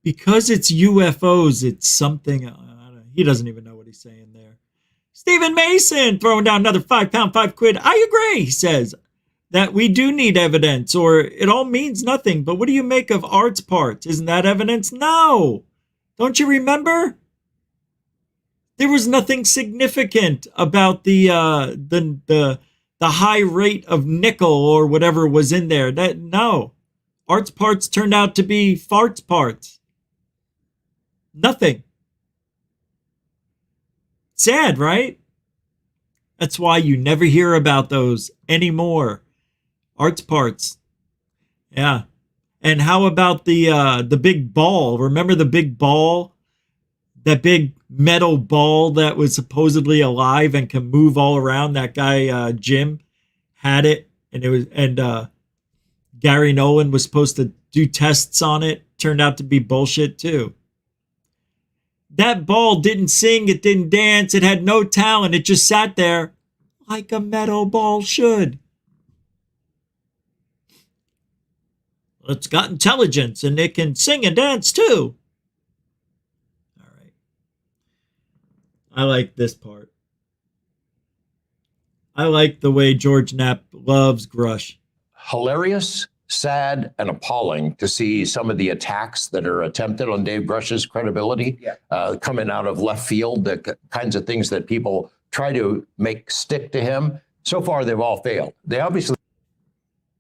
Because it's UFOs, it's something. He doesn't even know what he's saying there. Stephen Mason throwing down another £5, £5. I agree, he says, that we do need evidence, or it all means nothing. But what do you make of Art's parts? Isn't that evidence? No. Don't you remember? There was nothing significant about the high rate of nickel or whatever was in there. No. Art's parts turned out to be farts parts. Nothing. Sad, right? That's why you never hear about those anymore. Art's parts. Yeah. And how about the big ball? Remember the big ball? That big metal ball that was supposedly alive and can move all around. That guy Jim had it, and Gary Nolan was supposed to do tests on it. Turned out to be bullshit too. That ball didn't sing, it didn't dance, it had no talent. It just sat there like a metal ball should. It's got intelligence and it can sing and dance too. All right. I like this part. I like the way George Knapp loves Grush. Hilarious, sad, and appalling to see some of the attacks that are attempted on Dave Grush's credibility coming out of left field, the kinds of things that people try to make stick to him. So far, they've all failed. They obviously...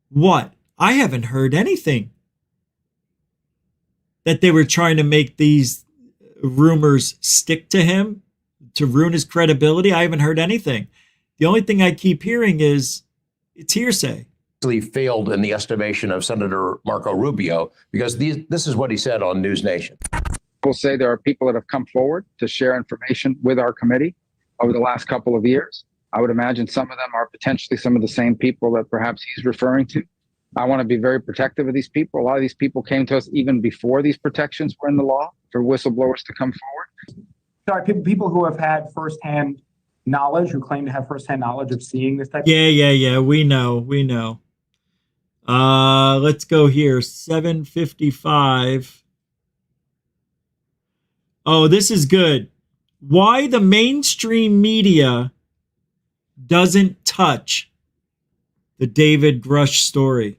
What? I haven't heard anything that they were trying to make these rumors stick to him to ruin his credibility. I haven't heard anything. The only thing I keep hearing is it's hearsay. Failed in the estimation of Senator Marco Rubio, because this is what he said on News Nation. We'll say there are people that have come forward to share information with our committee over the last couple of years. I would imagine some of them are potentially some of the same people that perhaps he's referring to. I want to be very protective of these people. A lot of these people came to us even before these protections were in the law for whistleblowers to come forward. Sorry, people who have had firsthand knowledge, who claim to have firsthand knowledge of seeing this type Yeah. We know. Let's go here. 7:55. Oh, this is good. Why the mainstream media doesn't touch the David Grush story.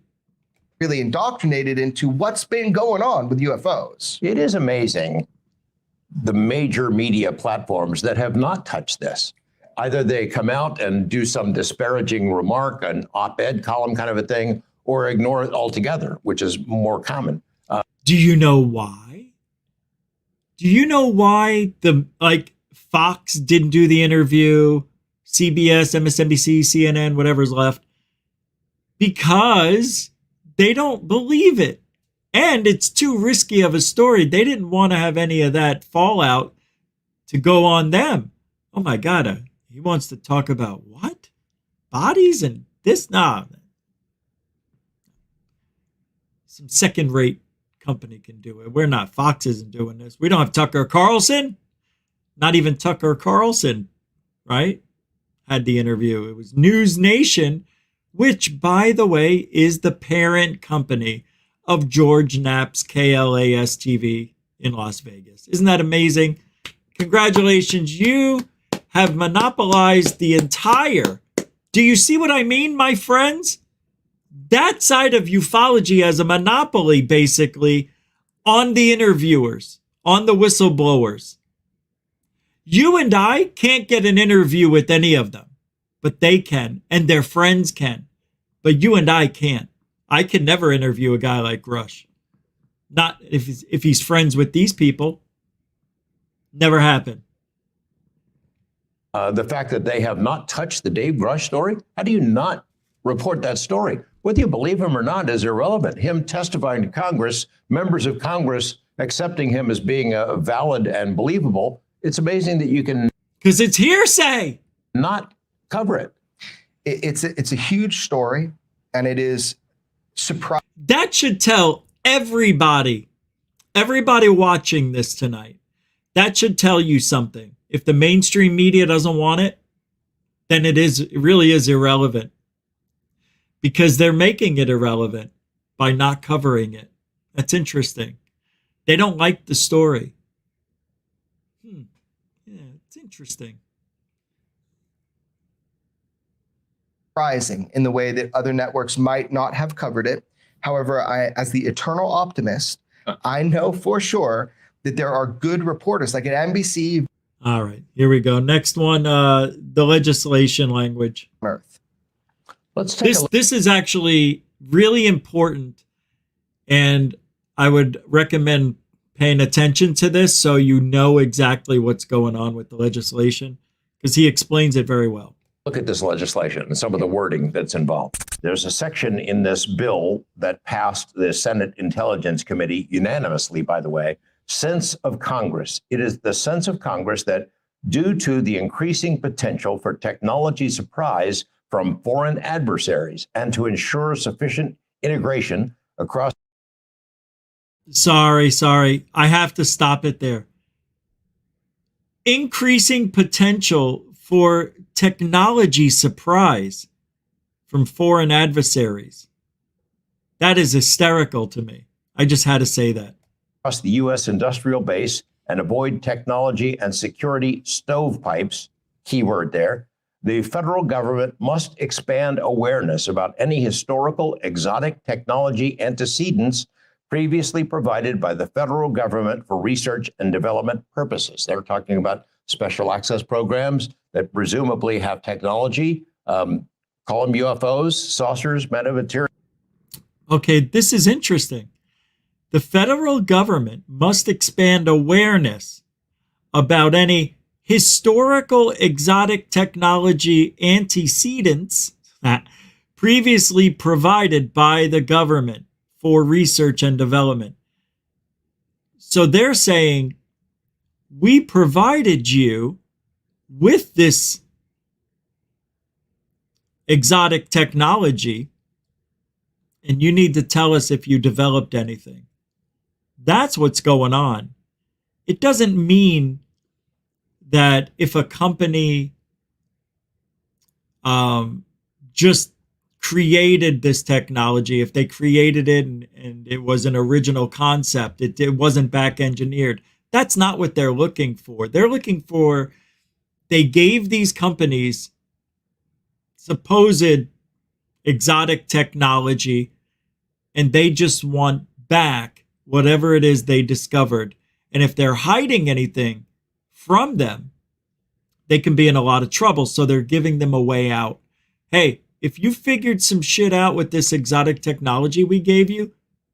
Really indoctrinated into what's been going on with UFOs. It is amazing the major media platforms that have not touched this. Either they come out and do some disparaging remark, an op-ed column kind of a thing, or ignore it altogether, which is more common. Do you know why? Do you know why Fox didn't do the interview, CBS, MSNBC, CNN, whatever's left? Because they don't believe it. And it's too risky of a story. They didn't want to have any of that fallout to go on them. Oh my God, he wants to talk about what? Bodies and this? Nah. Some second-rate company can do it. We're not. Fox isn't doing this. We don't have Tucker Carlson. Not even Tucker Carlson, right? Had the interview. It was News Nation, which, by the way, is the parent company of George Knapp's KLAS TV in Las Vegas. Isn't that amazing? Congratulations. You have monopolized the entire. Do you see what I mean, my friends? That side of ufology has a monopoly, basically, on the interviewers, on the whistleblowers. You and I can't get an interview with any of them, but they can, and their friends can. But you and I can't. I can never interview a guy like Grush. Not if he's friends with these people. Never happened. The fact that they have not touched the Dave Grush story, how do you not report that story? Whether you believe him or not is irrelevant. Him testifying to Congress, members of Congress accepting him as being valid and believable, it's amazing that you can... Because it's hearsay! ...not cover it. It's a huge story, and it is surprising. That should tell everybody watching this tonight, that should tell you something. If the mainstream media doesn't want it, then it really is irrelevant. because they're making it irrelevant by not covering it. That's interesting. They don't like the story. Yeah, it's interesting. Surprising in the way that other networks might not have covered it. However, as the eternal optimist, I know for sure that there are good reporters, like at NBC. All right, here we go. Next one, the legislation language. Earth. Let's take this is actually really important, and I would recommend paying attention to this so you know exactly what's going on with the legislation, because he explains it very well. Look at this legislation and some of the wording that's involved. There's a section in this bill that passed the Senate Intelligence Committee unanimously, by the way, sense of Congress. It is the sense of Congress that due to the increasing potential for technology surprise from foreign adversaries and to ensure sufficient integration across. Sorry. I have to stop it there. Increasing potential for technology surprise from foreign adversaries. That is hysterical to me. I just had to say that. Across the U.S. industrial base and avoid technology and security stovepipes, keyword there, the federal government must expand awareness about any historical exotic technology antecedents previously provided by the federal government for research and development purposes. They're talking about special access programs that presumably have technology, call them UFOs, saucers, metamaterial. Okay, this is interesting. The federal government must expand awareness about any historical exotic technology antecedents previously provided by the government for research and development. So they're saying, we provided you with this exotic technology, and you need to tell us if you developed anything. That's what's going on. It doesn't mean that if a company just created this technology, if they created it and it was an original concept, it wasn't back engineered. That's not what they're looking for. They're looking for, they gave these companies supposed exotic technology, and they just want back whatever it is they discovered. And if they're hiding anything from them, they can be in a lot of trouble. So they're giving them a way out. Hey, if you figured some shit out with this exotic technology we gave you,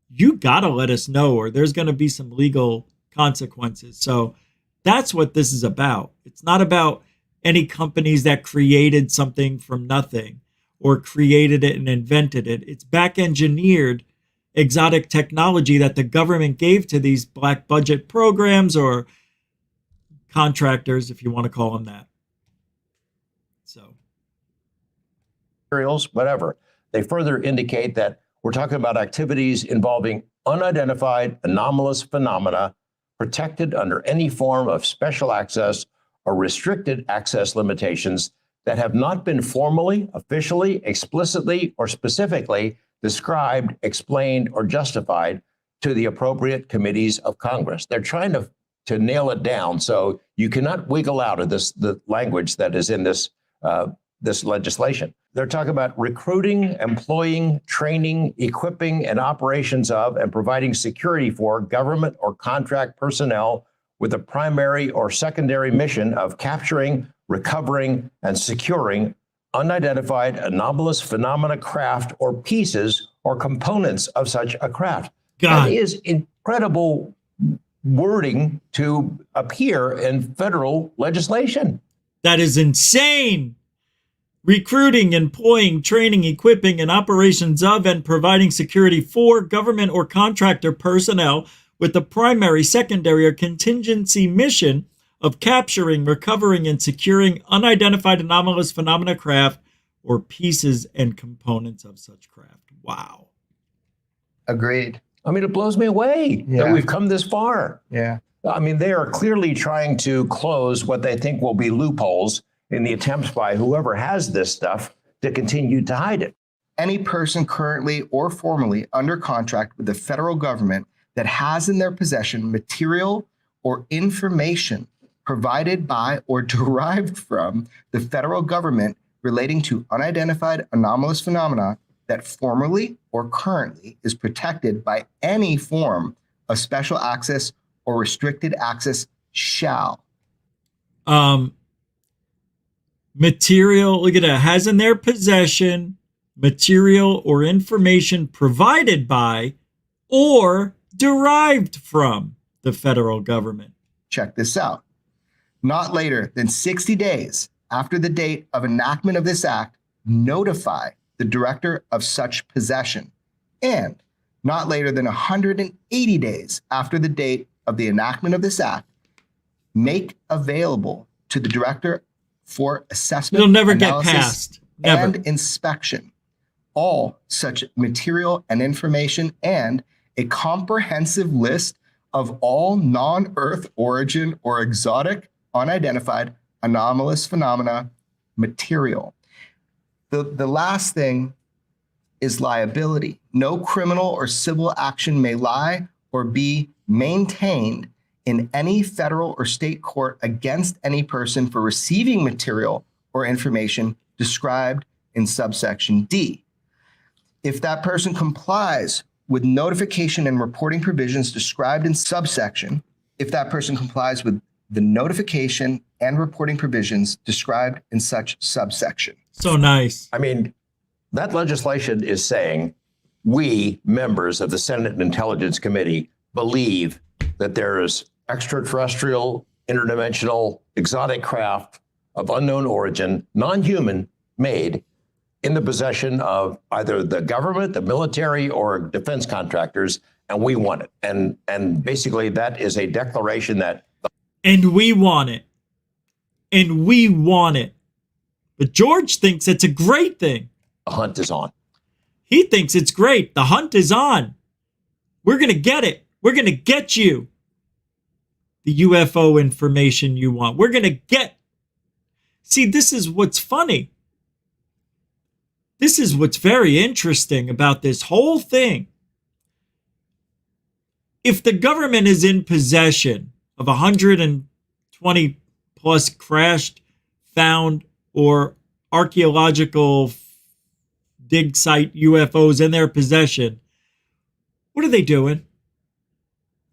you gotta let us know, or there's gonna be some legal consequences. So that's what this is about. It's not about any companies that created something from nothing or created it and invented it. It's back engineered exotic technology that the government gave to these black budget programs or contractors, if you want to call them that. So materials, whatever. They further indicate that we're talking about activities involving unidentified anomalous phenomena protected under any form of special access or restricted access limitations that have not been formally, officially, explicitly, or specifically described, explained, or justified to the appropriate committees of Congress. They're trying to nail it down, so you cannot wiggle out of the language that is in this legislation. They're talking about recruiting, employing, training, equipping, and operations of, and providing security for government or contract personnel with a primary or secondary mission of capturing, recovering, and securing unidentified anomalous phenomena craft or pieces or components of such a craft. God. That is incredible wording to appear in federal legislation. That is insane. Recruiting, employing, training, equipping, and operations of and providing security for government or contractor personnel with the primary, secondary, or contingency mission of capturing, recovering, and securing unidentified anomalous phenomena craft or pieces and components of such craft. Wow. Agreed. I mean, it blows me away that we've come this far. Yeah. I mean, they are clearly trying to close what they think will be loopholes in the attempts by whoever has this stuff to continue to hide it. any person currently or formerly under contract with the federal government that has in their possession material or information provided by or derived from the federal government relating to unidentified anomalous phenomena that formerly or currently is protected by any form of special access or restricted access shall. Material, look at that, has in their possession material or information provided by or derived from the federal government. Check this out. Not later than 60 days after the date of enactment of this act, notify the director of such possession, and not later than 180 days after the date of the enactment of this act, make available to the director for assessment, it'll never analysis, get passed. Never. And inspection all such material and information, and a comprehensive list of all non-Earth origin or exotic, unidentified, anomalous phenomena material. The last thing is liability. No criminal or civil action may lie or be maintained in any federal or state court against any person for receiving material or information described in subsection D. If that person complies with notification and reporting provisions described in subsection, if that person complies with the notification and reporting provisions described in such subsection. So nice. I mean, that legislation is saying we, members of the Senate Intelligence Committee, believe that there is extraterrestrial, interdimensional, exotic craft of unknown origin, non-human made, in the possession of either the government, the military, or defense contractors, and we want it. And basically that is a declaration that... And we want it. And we want it. But George thinks it's a great thing. The hunt is on. He thinks it's great. The hunt is on. We're going to get it. We're going to get you the UFO information you want. We're going to get... See, this is what's funny. This is what's very interesting about this whole thing. If the government is in possession of 120 plus crashed, found, or archaeological dig site UFOs in their possession, what are they doing?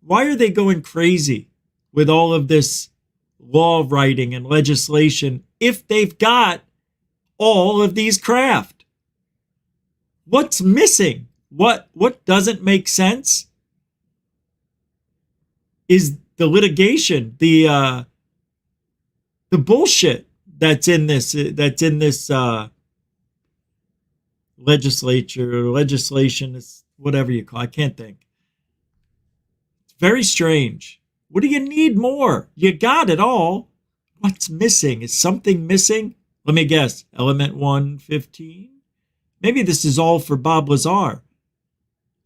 Why are they going crazy with all of this law writing and legislation if they've got all of these craft? What's missing? What doesn't make sense is the litigation, the bullshit that's in this legislation, is whatever you call it. I can't think. It's very strange. What do you need more? You got it all. What's missing? Is something missing? Let me guess. Element 115? Maybe this is all for Bob Lazar.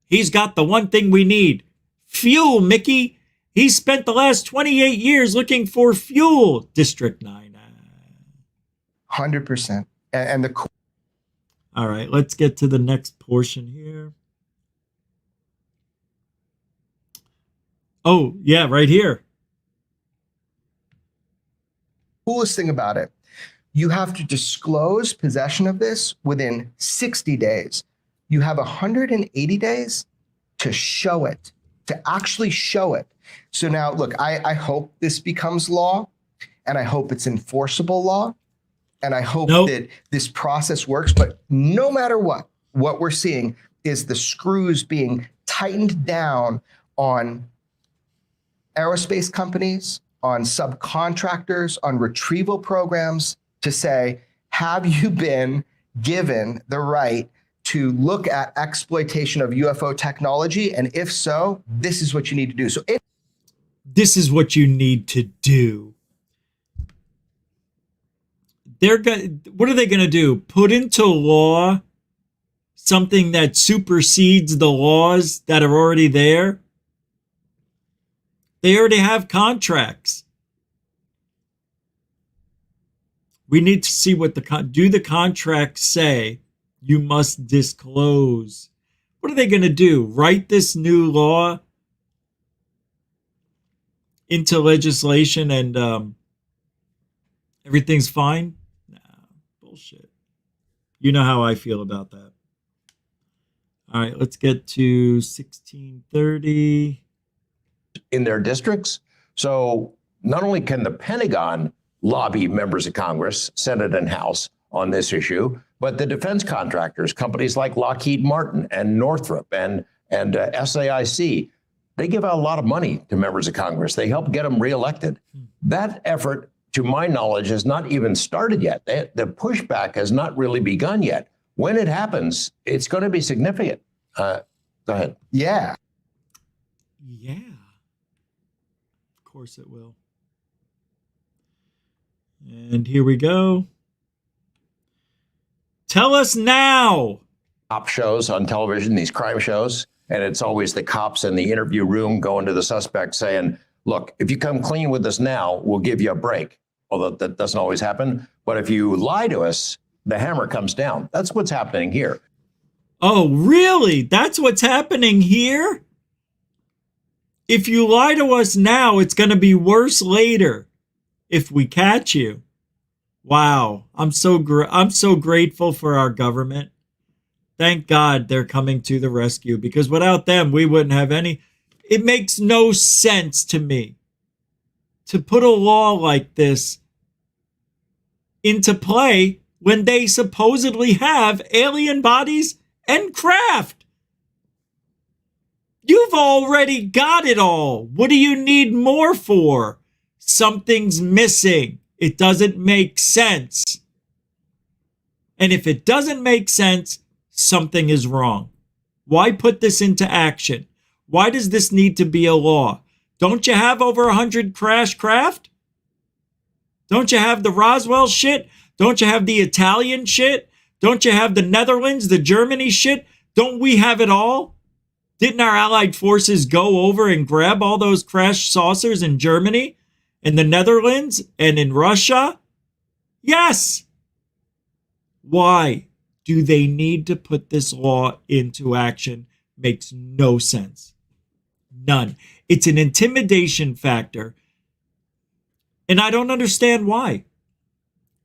He's got the one thing we need. Fuel, Mickey. He spent the last 28 years looking for fuel. District 9. 100%. And the... All right, let's get to the next portion here. Oh, yeah, right here. Coolest thing about it, you have to disclose possession of this within 60 days. You have 180 days to show it, to actually show it. So now, look, I hope this becomes law, and I hope it's enforceable law, and I hope that this process works. But no matter what we're seeing is the screws being tightened down on aerospace companies, on subcontractors, on retrieval programs, to say, have you been given the right to look at exploitation of UFO technology? And if so, this is what you need to do. So this is what you need to do. What are they going to do? Put into law something that supersedes the laws that are already there? They already have contracts. We need to see what do the contracts say You must disclose. What are they going to do? Write this new law into legislation and everything's fine? Nah, bullshit. You know how I feel about that. All right, let's get to 1630. In their districts. So not only can the Pentagon lobby members of Congress, Senate and House on this issue, but the defense contractors, companies like Lockheed Martin and Northrop and SAIC, they give out a lot of money to members of Congress. They help get them reelected. That effort, to my knowledge, has not even started yet. The pushback has not really begun yet. When it happens, it's going to be significant. Go ahead. Yeah. Yeah. Of course it will. And here we go. Tell us now. Cop shows on television, these crime shows, and it's always the cops in the interview room going to the suspect saying, look, if you come clean with us now, we'll give you a break. Although that doesn't always happen. But if you lie to us, the hammer comes down. That's what's happening here. Oh, really? That's what's happening here? If you lie to us now, it's going to be worse later if we catch you. Wow. I'm so grateful for our government. Thank God they're coming to the rescue, because without them, we wouldn't have any. It makes no sense to me to put a law like this into play when they supposedly have alien bodies and craft. You've already got it all. What do you need more for? Something's missing. It doesn't make sense. And if it doesn't make sense, something is wrong. Why put this into action? Why does this need to be a law? Don't you have over 100 crash craft? Don't you have the Roswell shit? Don't you have the Italian shit? Don't you have the Netherlands, the Germany shit? Don't we have it all? Didn't our allied forces go over and grab all those crash saucers in Germany, in the Netherlands, and in Russia? Yes. Why do they need to put this law into action? Makes no sense. None. It's an intimidation factor. And I don't understand why.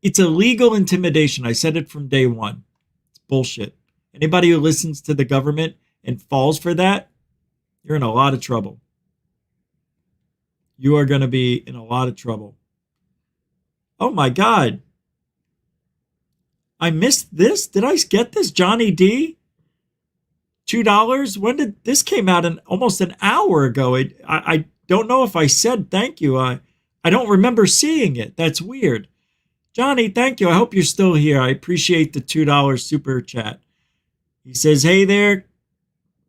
It's illegal intimidation. I said it from day one. It's bullshit. Anybody who listens to the government and falls for that, you're in a lot of trouble. You are going to be in a lot of trouble. Oh my God. I missed this. Did I get this? Johnny D? $2? When did this came out? Almost an hour ago. I don't know if I said thank you. I don't remember seeing it. That's weird. Johnny, thank you. I hope you're still here. I appreciate the $2 super chat. He says, hey there,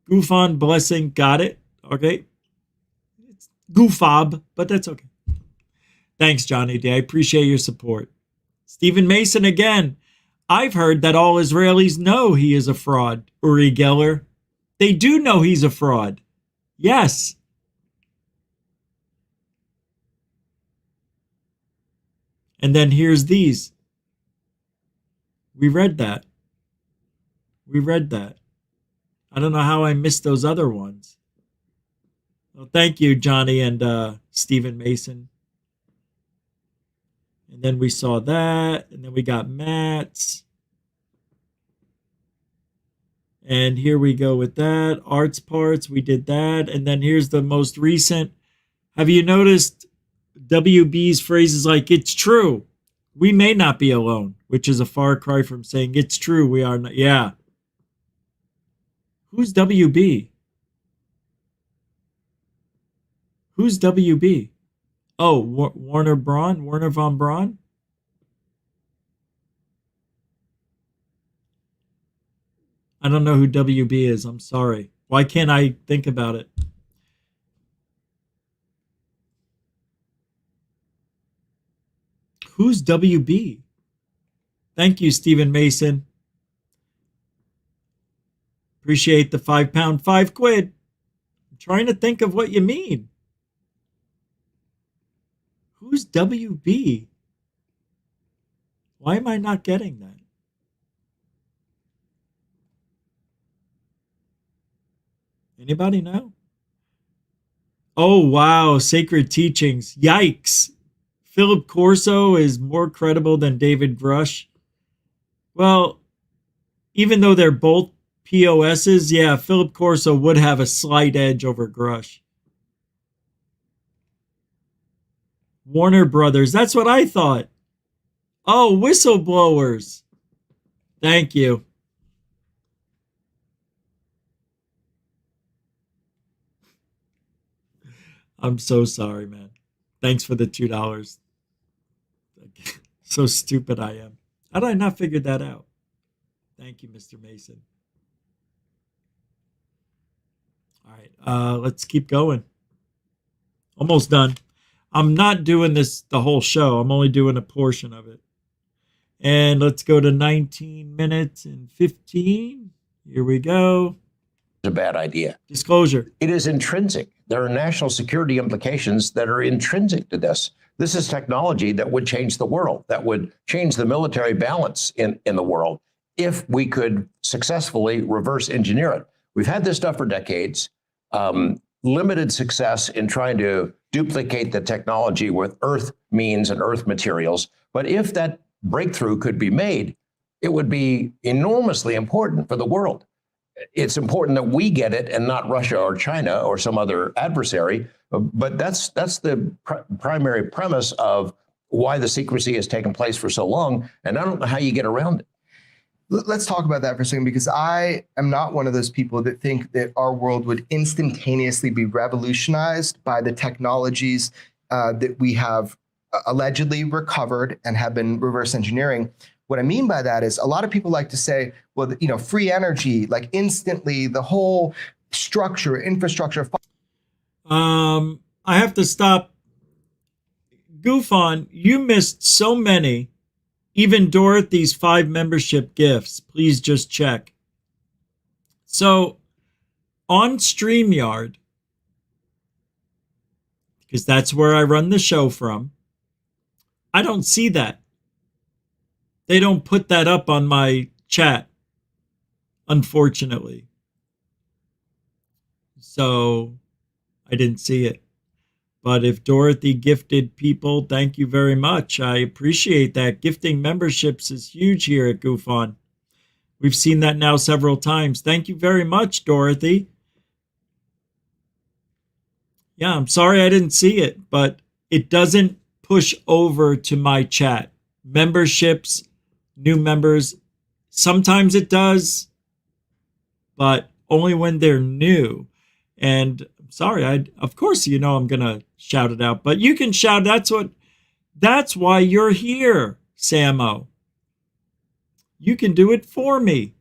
GUFON blessing. Got it. Okay. It's GUFOB, but that's okay. Thanks, Johnny D. I appreciate your support. Stephen Mason again. I've heard that all Israelis know he is a fraud. Uri Geller. They do know he's a fraud. Yes. And then here's these. We read that. I don't know how I missed those other ones. Well, thank you, Johnny and Stephen Mason. And then we saw that. And then we got Matt's. And here we go with that. Arts parts, we did that. And then here's the most recent. Have you noticed WB's phrases like, it's true, we may not be alone, which is a far cry from saying, it's true, we are not. Yeah. Who's WB? Who's WB? Oh, Warner von Braun? I don't know who WB is. I'm sorry. Why can't I think about it? Who's WB? Thank you, Stephen Mason. Appreciate the £5, £5. I'm trying to think of what you mean. Who's WB? Why am I not getting that? Anybody know? Oh, wow. Sacred Teachings. Yikes. Philip Corso is more credible than David Grush. Well, even though they're both POSs, yeah, Philip Corso would have a slight edge over Grush. Warner Brothers. That's what I thought. Oh, whistleblowers. Thank you. I'm so sorry, man. Thanks for the $2. So stupid I am. How did I not figure that out? Thank you, Mr. Mason. All right, let's keep going. Almost done. I'm not doing this the whole show. I'm only doing a portion of it. And let's go to 19 minutes and 15. Here we go. It's a bad idea. Disclosure. It is intrinsic. There are national security implications that are intrinsic to this. This is technology that would change the world, that would change the military balance in the world if we could successfully reverse engineer it. We've had this stuff for decades. Limited success in trying to duplicate the technology with Earth means and Earth materials. But if that breakthrough could be made, it would be enormously important for the world. It's important that we get it and not Russia or China or some other adversary. But that's the primary premise of why the secrecy has taken place for so long. And I don't know how you get around it. Let's talk about that for a second, because I am not one of those people that think that our world would instantaneously be revolutionized by the technologies that we have allegedly recovered and have been reverse engineering. What I mean by that is a lot of people like to say, well, you know, free energy, like instantly the whole structure, infrastructure. I have to stop. GUFON, you missed so many. Even Dorothy's 5 membership gifts. Please just check. So on StreamYard, because that's where I run the show from, I don't see that. They don't put that up on my chat, unfortunately. So I didn't see it. But if Dorothy gifted people, thank you very much. I appreciate that. Gifting memberships is huge here at GUFON. We've seen that now several times. Thank you very much, Dorothy. Yeah, I'm sorry I didn't see it, but it doesn't push over to my chat. Memberships, new members, sometimes it does, but only when they're new. And sorry, of course, you know, I'm going to shout it out, but you can shout. That's why you're here, Samo. You can do it for me.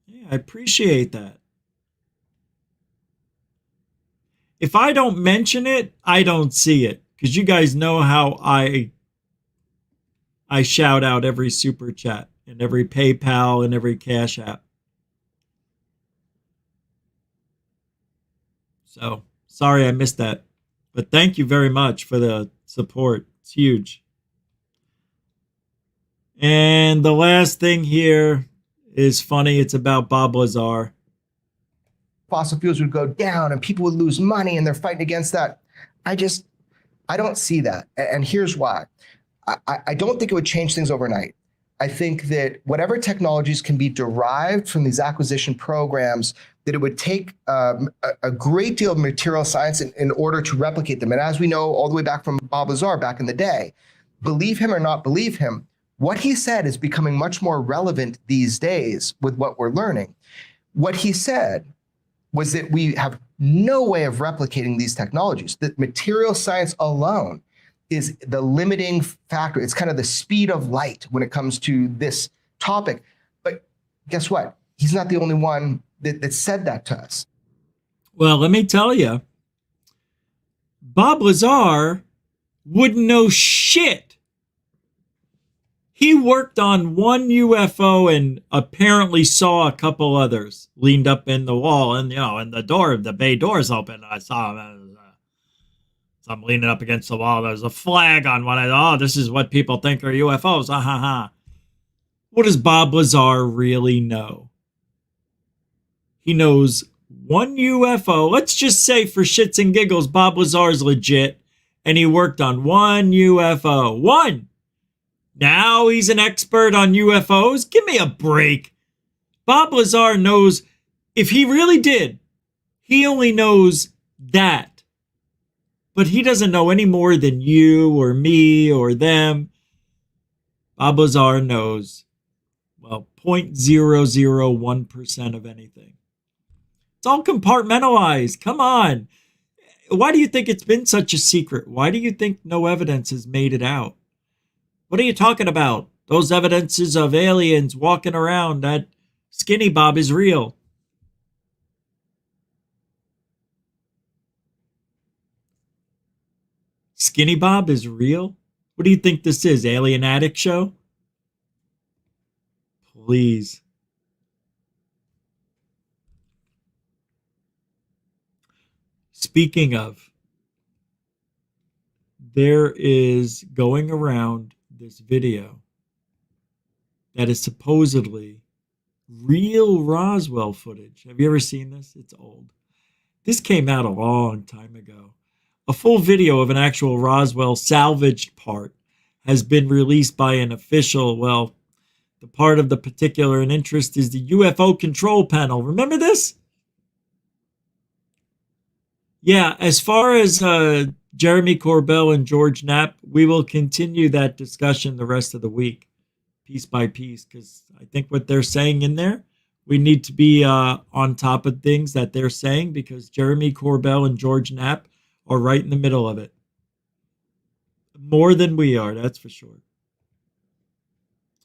Yeah, I appreciate that. If I don't mention it, I don't see it, because you guys know how I shout out every super chat and every PayPal and every Cash App. So, sorry I missed that. But thank you very much for the support. It's huge. And the last thing here is funny. It's about Bob Lazar. Fossil fuels would go down and people would lose money and they're fighting against that. I don't see that. And here's why. I don't think it would change things overnight. I think that whatever technologies can be derived from these acquisition programs, that it would take a great deal of material science in order to replicate them. And as we know, all the way back from Bob Lazar back in the day, believe him or not believe him, what he said is becoming much more relevant these days with what we're learning. What he said was that we have no way of replicating these technologies, that material science alone is the limiting factor. It's kind of the speed of light when it comes to this topic. But guess what? He's not the only one that said that to us. Well, let me tell you, Bob Lazar wouldn't know shit. He worked on one UFO and apparently saw a couple others leaned up in the wall, and and the door, the bay door's open. I saw him. So I'm leaning up against the wall. There's a flag on one. This is what people think are UFOs. What does Bob Lazar really know? he knows one UFO. Let's just say for shits and giggles, Bob Lazar's legit, and he worked on one UFO. One! Now he's an expert on UFOs? Give me a break. Bob Lazar knows, if he really did, he only knows that. But he doesn't know any more than you or me or them. Bob Lazar knows, well, 0.001% of anything. It's all compartmentalized. Come on. Why do you think it's been such a secret? Why do you think no evidence has made it out? What are you talking about? Those evidences of aliens walking around, that Skinny Bob is real. Skinny Bob is real? What do you think this is? Alien Addict Show? Please. Speaking of, there is going around this video that is supposedly real Roswell footage. Have you ever seen this? It's old. This came out a long time ago. A full video of an actual Roswell salvaged part has been released by an official. Well, the part of the particular in interest is the UFO control panel. Remember this? Yeah, as far as Jeremy Corbell and George Knapp, we will continue that discussion the rest of the week, piece by piece, because I think what they're saying in there, we need to be on top of things that they're saying, because Jeremy Corbell and George Knapp are right in the middle of it. More than we are, that's for sure.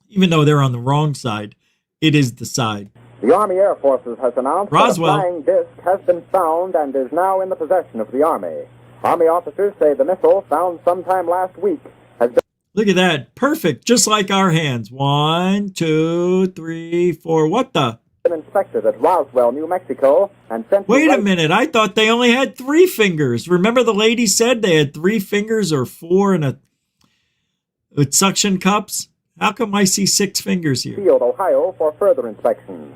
Even though they're on the wrong side, it is the side. The Army Air Forces has announced Roswell. that a flying disc has been found and is now in the possession of the Army. Army officers say the missile, found sometime last week, has been... Look at that. Perfect. Just like our hands. 1, 2, 3, 4. What the? ...been inspected at Roswell, New Mexico, and sent... Wait a minute. I thought they only had 3 fingers. Remember the lady said they had 3 fingers or 4 with suction cups? How come I see 6 fingers here? ...Field, Ohio, for further inspection.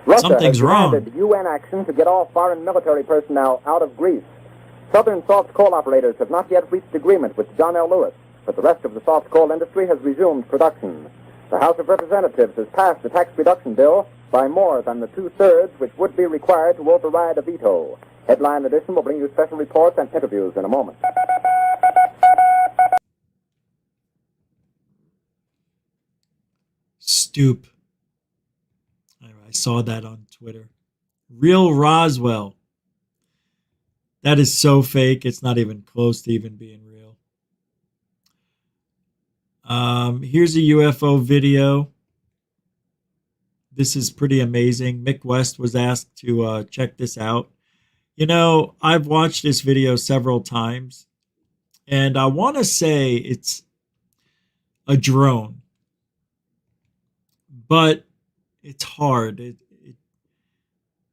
Russia Something's has wrong. demanded UN action to get all foreign military personnel out of Greece. Southern soft coal operators have not yet reached agreement with John L. Lewis, but the rest of the soft coal industry has resumed production. The House of Representatives has passed a tax reduction bill by more than the 2/3 which would be required to override a veto. Headline Edition will bring you special reports and interviews in a moment. Stoop. I saw that on Twitter. Real Roswell. That is so fake. It's not even close to even being real. Here's a UFO video. This is pretty amazing. Mick West was asked to check this out. You know, I've watched this video several times, and I want to say it's a drone, but it's hard.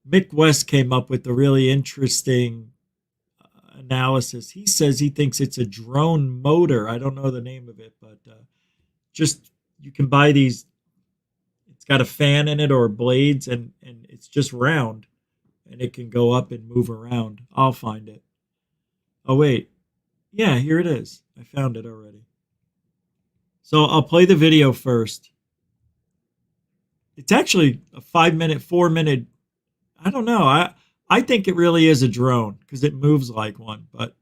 Mick West came up with a really interesting analysis. He says he thinks it's a drone motor. I don't know the name of it, but just you can buy these. It's got a fan in it or blades, and it's just round, and it can go up and move around. I'll find it. Oh, wait. Yeah, here it is. I found it already. So I'll play the video first. It's actually a 5-minute, 4-minute. I don't know. I think it really is a drone because it moves like one. But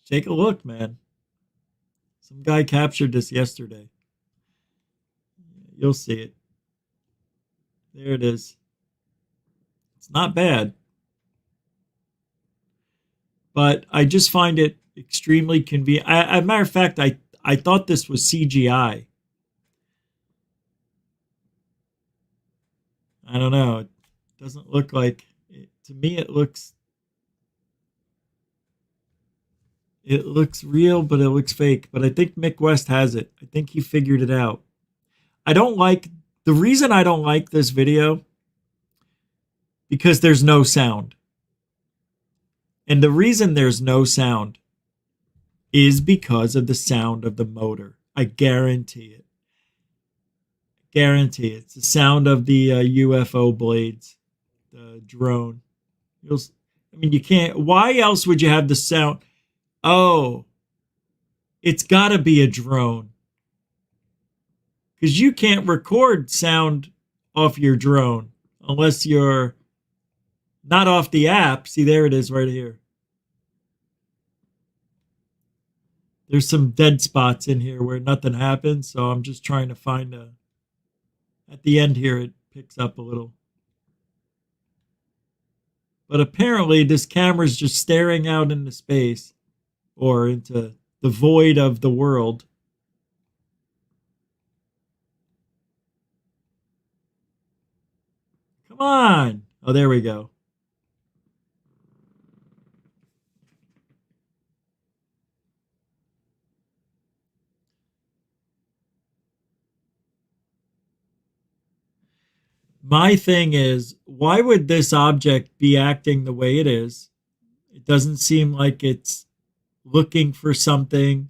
take a look, man. Some guy captured this yesterday. You'll see it. There it is. It's not bad. But I just find it extremely convenient. As a matter of fact, I thought this was CGI. I don't know. It doesn't look like it. To me, it looks real, but it looks fake. But I think Mick West has it. I think he figured it out. The reason I don't like this video, because there's no sound. And the reason there's no sound is because of the sound of the motor. I guarantee it. Guarantee it. It's the sound of the UFO blades. the drone. I mean, you can't. Why else would you have the sound? Oh, it's got to be a drone. Because you can't record sound off your drone unless you're not off the app. See, there it is right here. There's some dead spots in here where nothing happens. So I'm just trying to find at the end here, it picks up a little. But apparently this camera's just staring out into space or into the void of the world. Come on. Oh, there we go. My thing is, why would this object be acting the way it is? It doesn't seem like it's looking for something.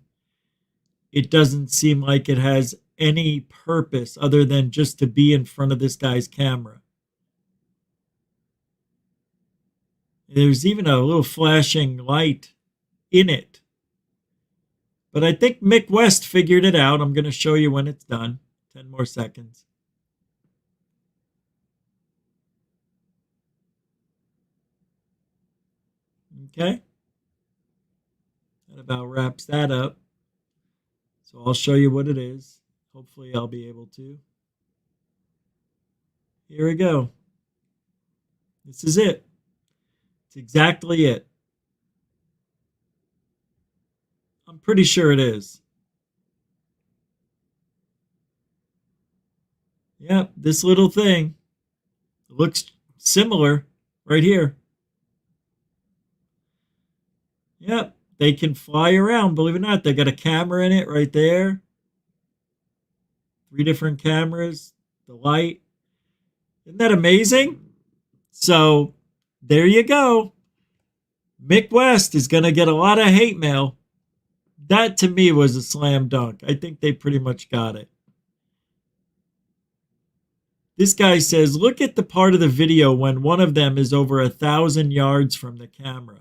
It doesn't seem like it has any purpose other than just to be in front of this guy's camera. There's even a little flashing light in it. But I think Mick West figured it out. I'm going to show you when it's done. 10 more seconds. Okay. That about wraps that up. So I'll show you what it is. Hopefully I'll be able to. Here we go. This is it. It's exactly it. I'm pretty sure it is. Yep, this little thing looks similar right here. Yep, they can fly around, believe it or not. They got a camera in it right there. 3 different cameras, the light. Isn't that amazing? So there you go. Mick West is going to get a lot of hate mail. That to me was a slam dunk. I think they pretty much got it. This guy says, look at the part of the video when one of them is over 1,000 yards from the camera.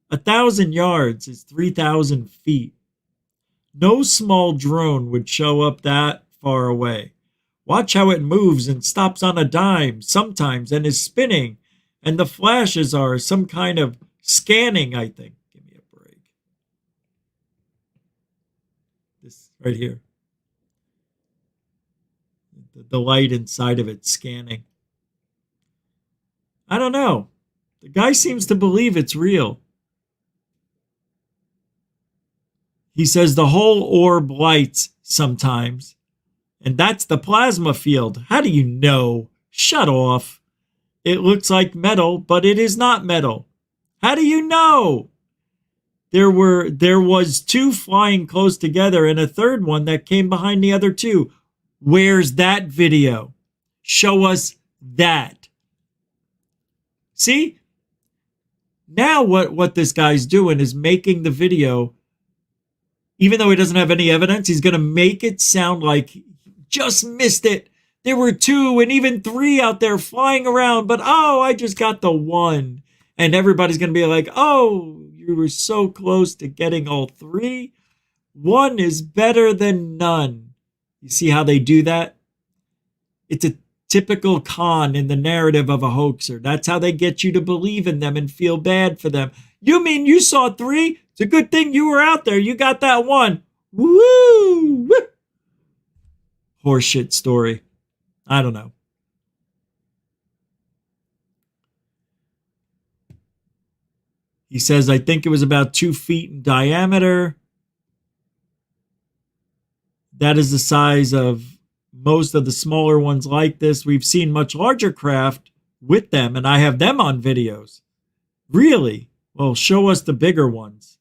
1,000 yards is 3,000 feet. No small drone would show up that far away. Watch how it moves and stops on a dime sometimes and is spinning. And the flashes are some kind of scanning, I think. Give me a break. This right here. The light inside of it scanning. I don't know. The guy seems to believe it's real. He says the whole orb lights sometimes. And that's the plasma field. How do you know? Shut off. It looks like metal, but it is not metal. How do you know? There was 2 flying close together and a third one that came behind the other 2. Where's that video? Show us that. See? Now what this guy's doing is making the video, even though he doesn't have any evidence, he's going to make it sound like he just missed it. There were 2 and even 3 out there flying around, but oh, I just got the 1. And everybody's going to be like, oh, you were so close to getting all 3. 1 is better than none. You see how they do that? It's a typical con in the narrative of a hoaxer. That's how they get you to believe in them and feel bad for them. You mean you saw 3? It's a good thing you were out there. You got that 1. Woo! Horseshit story. I don't know. He says, I think it was about 2 feet in diameter. That is the size of most of the smaller ones like this. We've seen much larger craft with them, and I have them on videos. Really? Well, show us the bigger ones.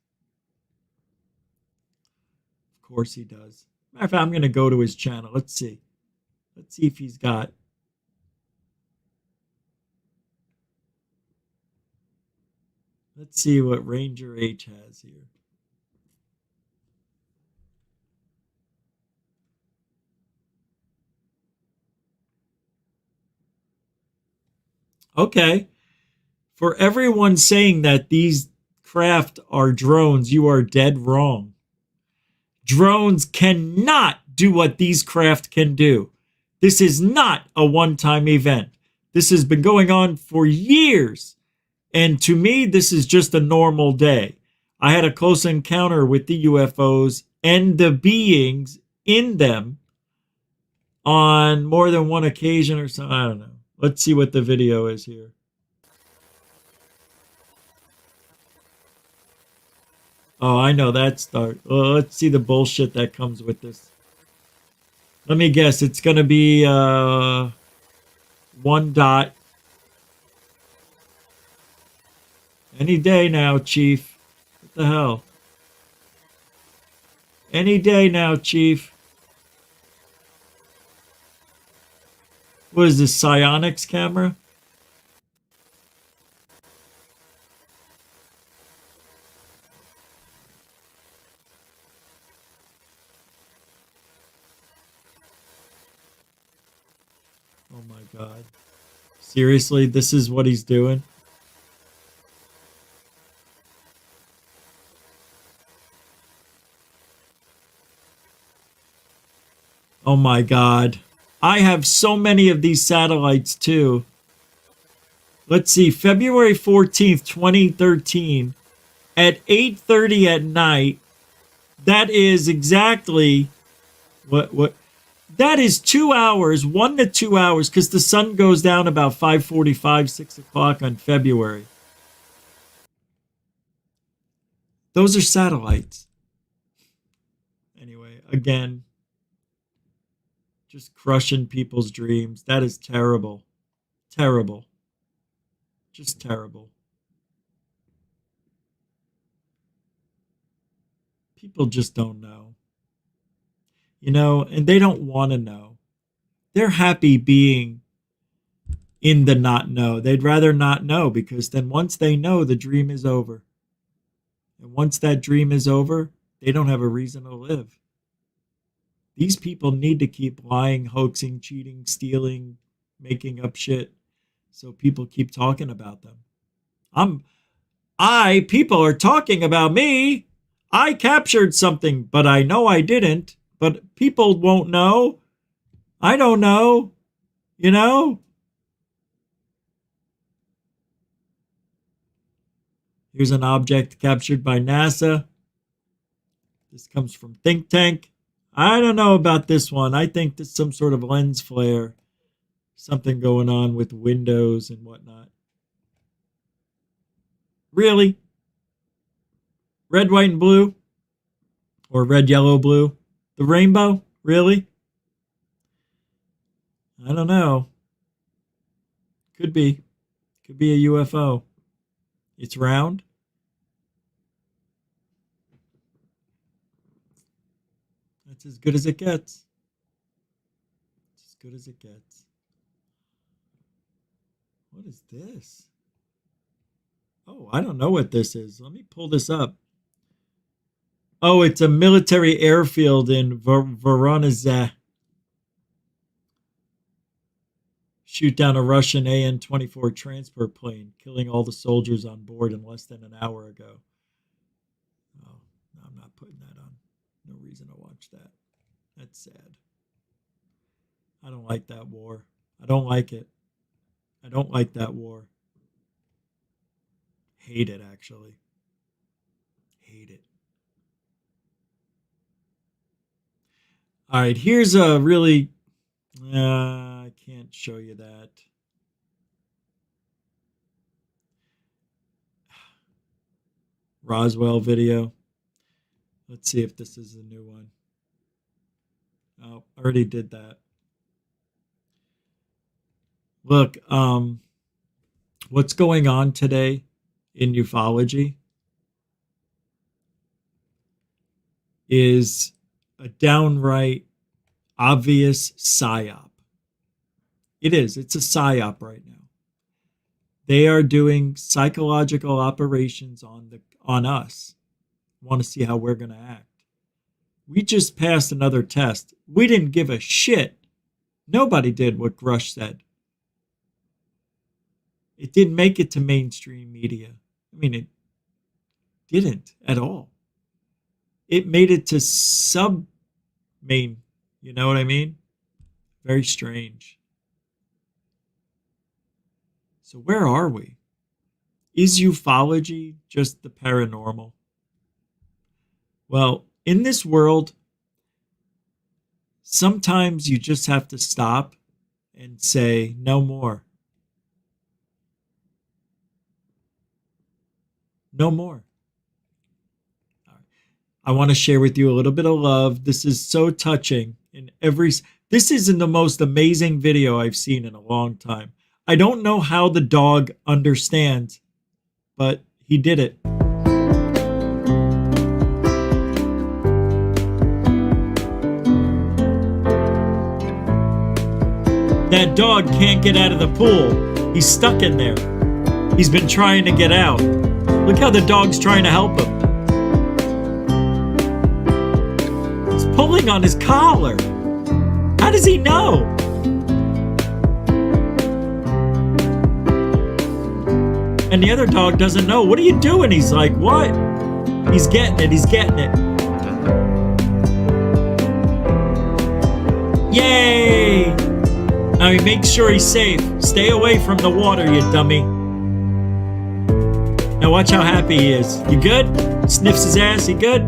Of course he does. Matter of fact, I'm going to go to his channel. Let's see. Let's see if he's got... Let's see what Ranger H has here. Okay. For everyone saying that these craft are drones, you are dead wrong. Drones cannot do what these craft can do. This is not a one-time event. This has been going on for years. And to me, this is just a normal day. I had a close encounter with the UFOs and the beings in them on more than one occasion or something. I don't know. Let's see what the video is here. Oh, I know that start. Oh, let's see the bullshit that comes with this. Let me guess. It's going to be one dot. Any day now, Chief. What the hell? Any day now, Chief. What is this, psionics camera? Oh my God. Seriously, this is what he's doing? Oh my God. I have so many of these satellites too. Let's see, February 14th, 2013 at 8:30 at night. That is exactly what that is 2 hours, 1 to 2 hours, because the sun goes down about 5:45, 6 o'clock on February. Those are satellites. Anyway, again, just crushing people's dreams. That is terrible. Terrible. Just terrible. People just don't know. You know, and they don't want to know. They're happy being in the not know. They'd rather not know, because then once they know, the dream is over. And once that dream is over, they don't have a reason to live. These people need to keep lying, hoaxing, cheating, stealing, making up shit, so people keep talking about them. People are talking about me. I captured something, but I know I didn't. But people won't know. I don't know. You know? Here's an object captured by NASA. This comes from Think Tank. I don't know about this one. I think there's some sort of lens flare. Something going on with windows and whatnot. Really? Red, white, and blue? Or red, yellow, blue? The rainbow? Really? I don't know. Could be. Could be a UFO. It's round. That's as good as it gets. It's as good as it gets. What is this? Oh, I don't know what this is. Let me pull this up. Oh, it's a military airfield in Voronezh. Shoot down a Russian AN-24 transport plane, killing all the soldiers on board in less than an hour ago. Oh, no, I'm not putting that on. No reason to watch that. That's sad. I don't like that war. I don't like it. I don't like that war. Hate it, actually. Hate it. All right, here's a really... I can't show you that. Roswell video. Let's see if this is a new one. Oh, I already did that. Look, what's going on today in ufology is a downright obvious psyop. It is. It's a psyop right now. They are doing psychological operations on us. Want to see how we're going to act. We just passed another test. We didn't give a shit. Nobody did what Grush said. It didn't make it to mainstream media. I mean, it didn't at all. It made it to sub-main, you know what I mean? Very strange. So where are we? Is ufology just the paranormal? Well, in this world, sometimes you just have to stop and say, no more. No more. I want to share with you a little bit of love. This is so touching. This is in the most amazing video I've seen in a long time. I don't know how the dog understands, but he did it. That dog can't get out of the pool. He's stuck in there. He's been trying to get out. Look how the dog's trying to help him. He's pulling on his collar. How does he know? And the other dog doesn't know. What are you doing? He's like, what? He's getting it. He's getting it. Yay! Now he makes sure he's safe. Stay away from the water, you dummy. Now watch how happy he is. You good? Sniffs his ass. You good?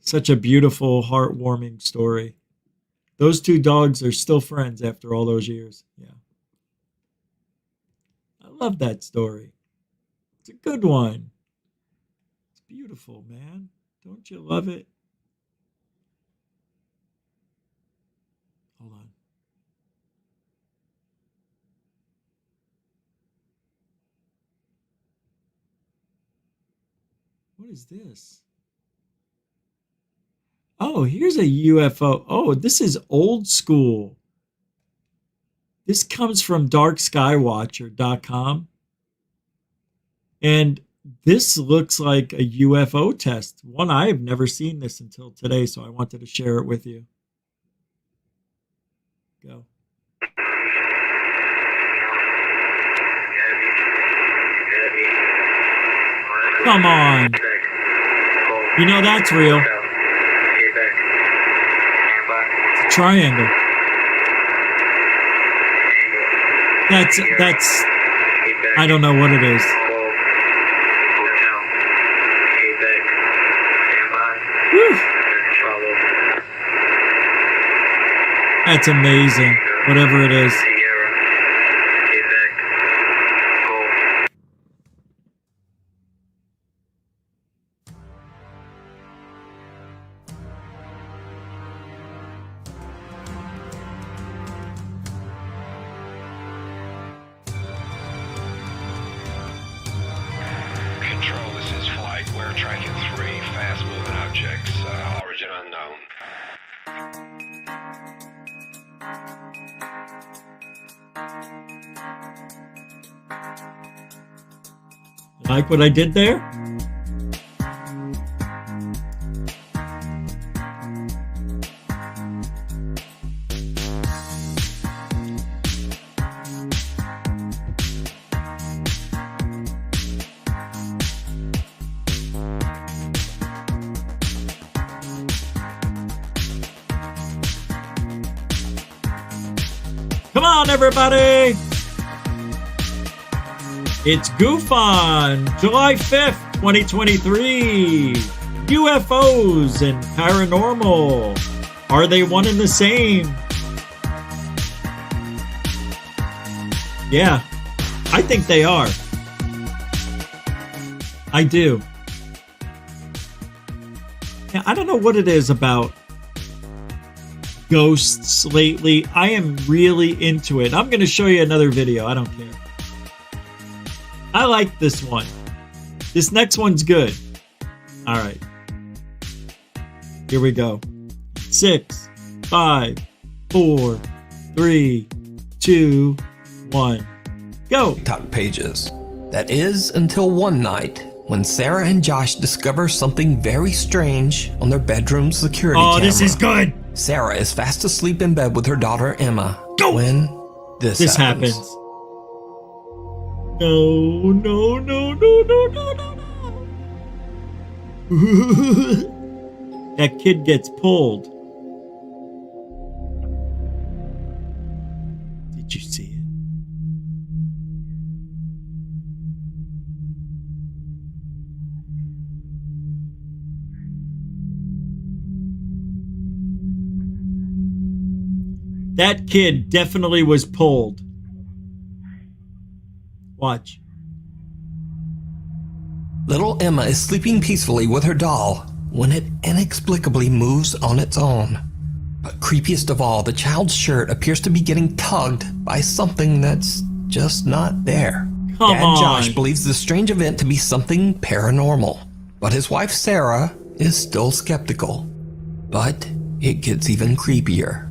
Such a beautiful, heartwarming story. Those two dogs are still friends after all those years. Yeah. I love that story. It's a good one. It's beautiful, man. Don't you love it? Hold on. What is this? Oh, here's a UFO. Oh, this is old school. This comes from darkskywatcher.com. And this looks like a UFO test. One, I have never seen this until today, so I wanted to share it with you. Go. Come on. You know that's real. It's a triangle. That's, I don't know what it is. Whew. That's amazing, whatever it is. Control, this is flight. We're tracking 3 fast-moving objects, origin unknown. Like what I did there? Come on, everybody! It's GUFON, July 5th, 2023. UFOs and paranormal. Are they one and the same? Yeah, I think they are. I do. Yeah, I don't know what it is about ghosts lately. I am really into it. I'm going to show you another video. I don't care. I like this one. This next one's good. All right. Here we go. 6, 5, 4, 3, 2, 1. Go. Top pages. That is until one night when Sarah and Josh discover something very strange on their bedroom security camera. Oh, this is good. Sarah is fast asleep in bed with her daughter Emma. Go. When this happens. No, no, no, no, no, no, no, no. That kid gets pulled. Did you see it? That kid definitely was pulled. Watch. Little Emma is sleeping peacefully with her doll when it inexplicably moves on its own. But creepiest of all, the child's shirt appears to be getting tugged by something that's just not there. Dad Josh believes the strange event to be something paranormal, but his wife Sarah is still skeptical. But it gets even creepier.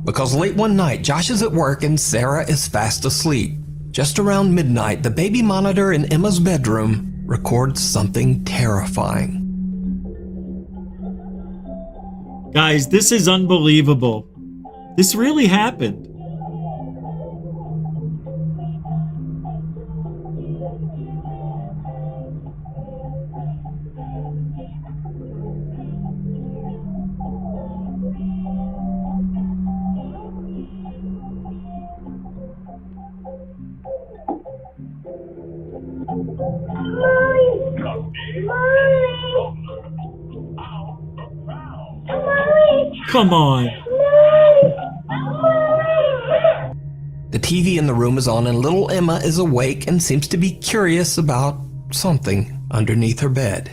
Because late one night, Josh is at work and Sarah is fast asleep. Just around midnight, the baby monitor in Emma's bedroom records something terrifying. Guys, this is unbelievable. This really happened. Come on. The TV in the room is on and little Emma is awake and seems to be curious about something underneath her bed.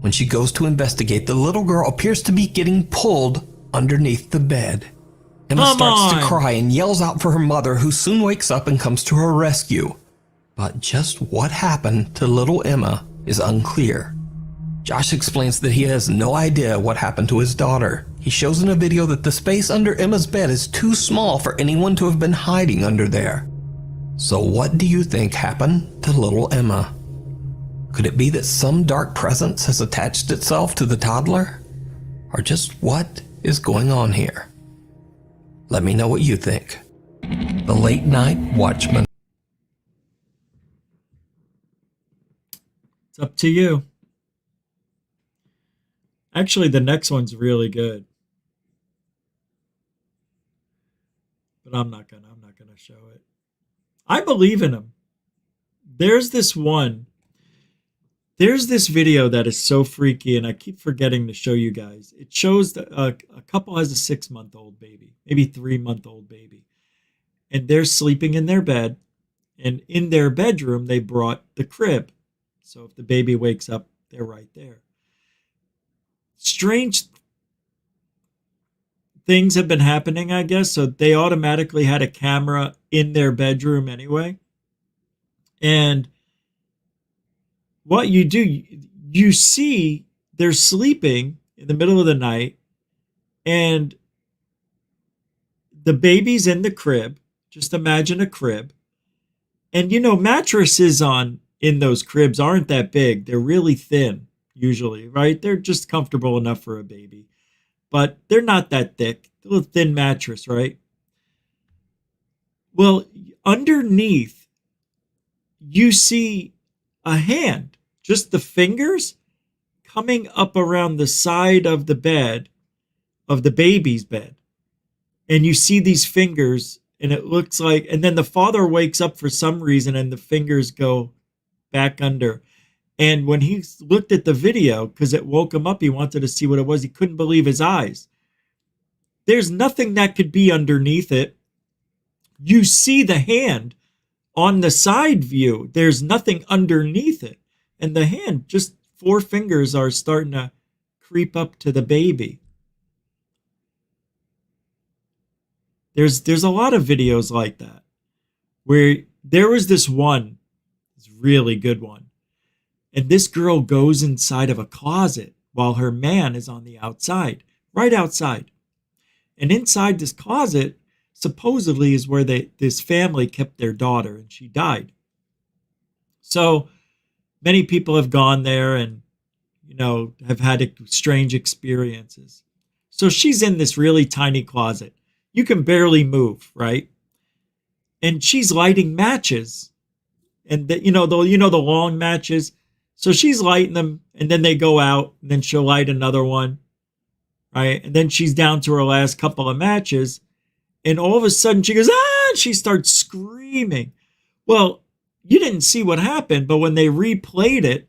When she goes to investigate, the little girl appears to be getting pulled underneath the bed. Emma starts to cry and yells out for her mother, who soon wakes up and comes to her rescue. But just what happened to little Emma is unclear. Josh explains that he has no idea what happened to his daughter. He shows in a video that the space under Emma's bed is too small for anyone to have been hiding under there. So what do you think happened to little Emma? Could it be that some dark presence has attached itself to the toddler? Or just what is going on here? Let me know what you think. The Late Night Watchman. It's up to you. Actually, the next one's really good. But I'm not gonna show it. I believe in him. There's this video that is so freaky, and I keep forgetting to show you guys. It shows that a couple has a 6-month-old baby, maybe 3-month-old baby, and they're sleeping in their bed, and in their bedroom they brought the crib, so if the baby wakes up, they're right there. Strange things have been happening, I guess, so they automatically had a camera in their bedroom anyway. And what you do, you see they're sleeping in the middle of the night, and the baby's in the crib. Just imagine a crib. And mattresses in those cribs aren't that big. They're really thin. Usually, right? They're just comfortable enough for a baby, but they're not that thick. A little thin mattress, right? Well, underneath, you see a hand, just the fingers coming up around the side of the bed, of the baby's bed. And you see these fingers, and it looks like, and then the father wakes up for some reason, and the fingers go back under. And when he looked at the video, because it woke him up, he wanted to see what it was. He couldn't believe his eyes. There's nothing that could be underneath it. You see the hand on the side view. There's nothing underneath it. And the hand, just 4 fingers are starting to creep up to the baby. There's a lot of videos like that, where there was this really good one. And this girl goes inside of a closet while her man is on the outside, right outside. And inside this closet, supposedly, is where this family kept their daughter, and she died. So many people have gone there and, have had strange experiences. So she's in this really tiny closet. You can barely move, right? And she's lighting matches. and the long matches. So she's lighting them, and then they go out, and then she'll light another one, right? And then she's down to her last couple of matches, and all of a sudden she goes, ah, and she starts screaming. Well, you didn't see what happened, but when they replayed it,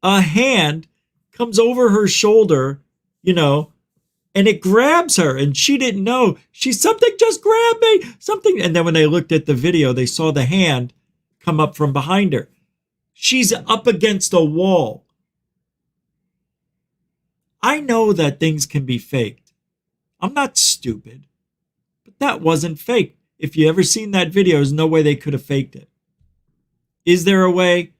a hand comes over her shoulder, and it grabs her, and she didn't know. Something just grabbed me, something. And then when they looked at the video, they saw the hand come up from behind her. She's up against a wall. I know that things can be faked. I'm not stupid, but that wasn't fake. If you ever seen that video, there's no way they could have faked it. Is there a way?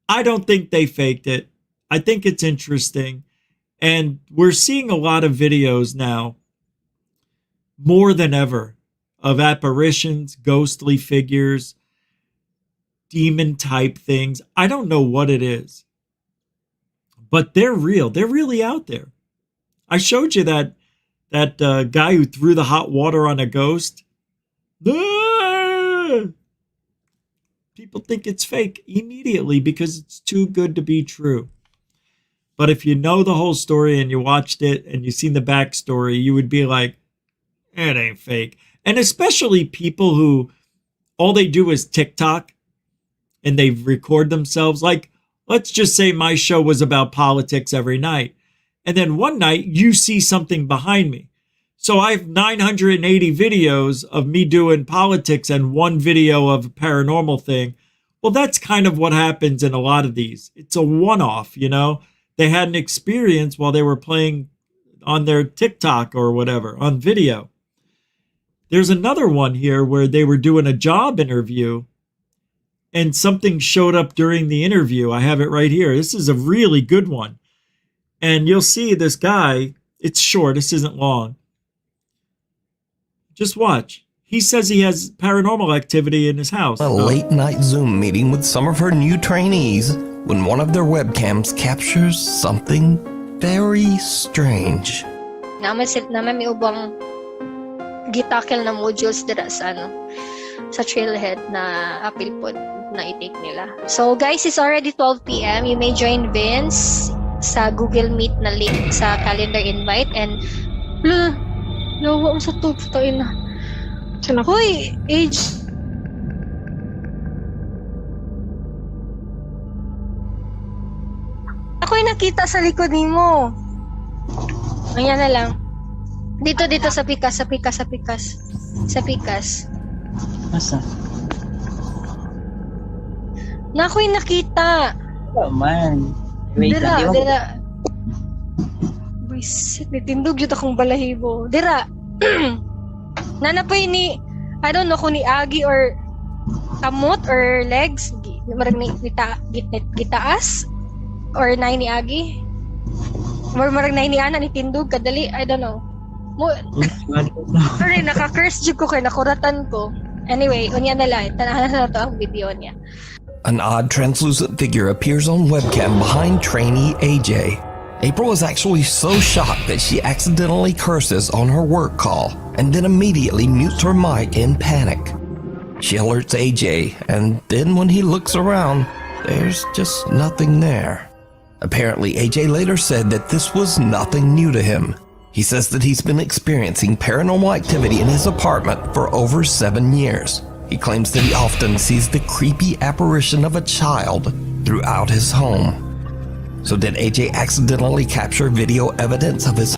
I don't think they faked it. I think it's interesting. And we're seeing a lot of videos now, more than ever, of apparitions, ghostly figures, demon type things. I don't know what it is, but they're real. They're really out there. I showed you that guy who threw the hot water on a ghost. Ah! People think it's fake immediately because it's too good to be true. But if you know the whole story and you watched it and you've seen the backstory, you would be like, it ain't fake. And especially people who all they do is TikTok and they record themselves. Like, let's just say my show was about politics every night. And then one night you see something behind me. So I have 980 videos of me doing politics and one video of a paranormal thing. Well, that's kind of what happens in a lot of these. It's a one-off, They had an experience while they were playing on their TikTok or whatever, on video. There's another one here where they were doing a job interview and something showed up during the interview. I have it right here. This is a really good one. And you'll see this guy, it's short, this isn't long. Just watch. He says he has paranormal activity in his house. A late night Zoom meeting with some of her new trainees when one of their webcams captures something very strange. Naman may ubang gitakil na modules dira sa trailhead na apil pod na i-take nila. So guys, it's already 12 p.m. You may join Vince sa Google Meet na link sa calendar invite and yawa sa tayo na. Hoy, age. Ako'y nakita sa likod nimo. Ayan na lang. Dito sa pikas. Masa? Na ako'y nakita. Oh man. Wait lang. Dira. Bisit, nitindog yun akong balahibo. Dira. Nanapoy ni, I don't know kung ni Agi or kamot or legs. Marag ni gitaas. Or nai ni Agi. Marag nai ni Ana ni tindog kadali. I don't know. Sorry, naka-curse jud ko kay nakuratan ko. Anyway, unya na lang. Tanahan na to ang video niya. An odd translucent figure appears on webcam behind trainee AJ. April is actually so shocked that she accidentally curses on her work call and then immediately mutes her mic in panic. She alerts AJ, and then when he looks around, there's just nothing there. Apparently, AJ later said that this was nothing new to him. He says that he's been experiencing paranormal activity in his apartment for over 7 years. He claims that he often sees the creepy apparition of a child throughout his home. So did AJ accidentally capture video evidence of his...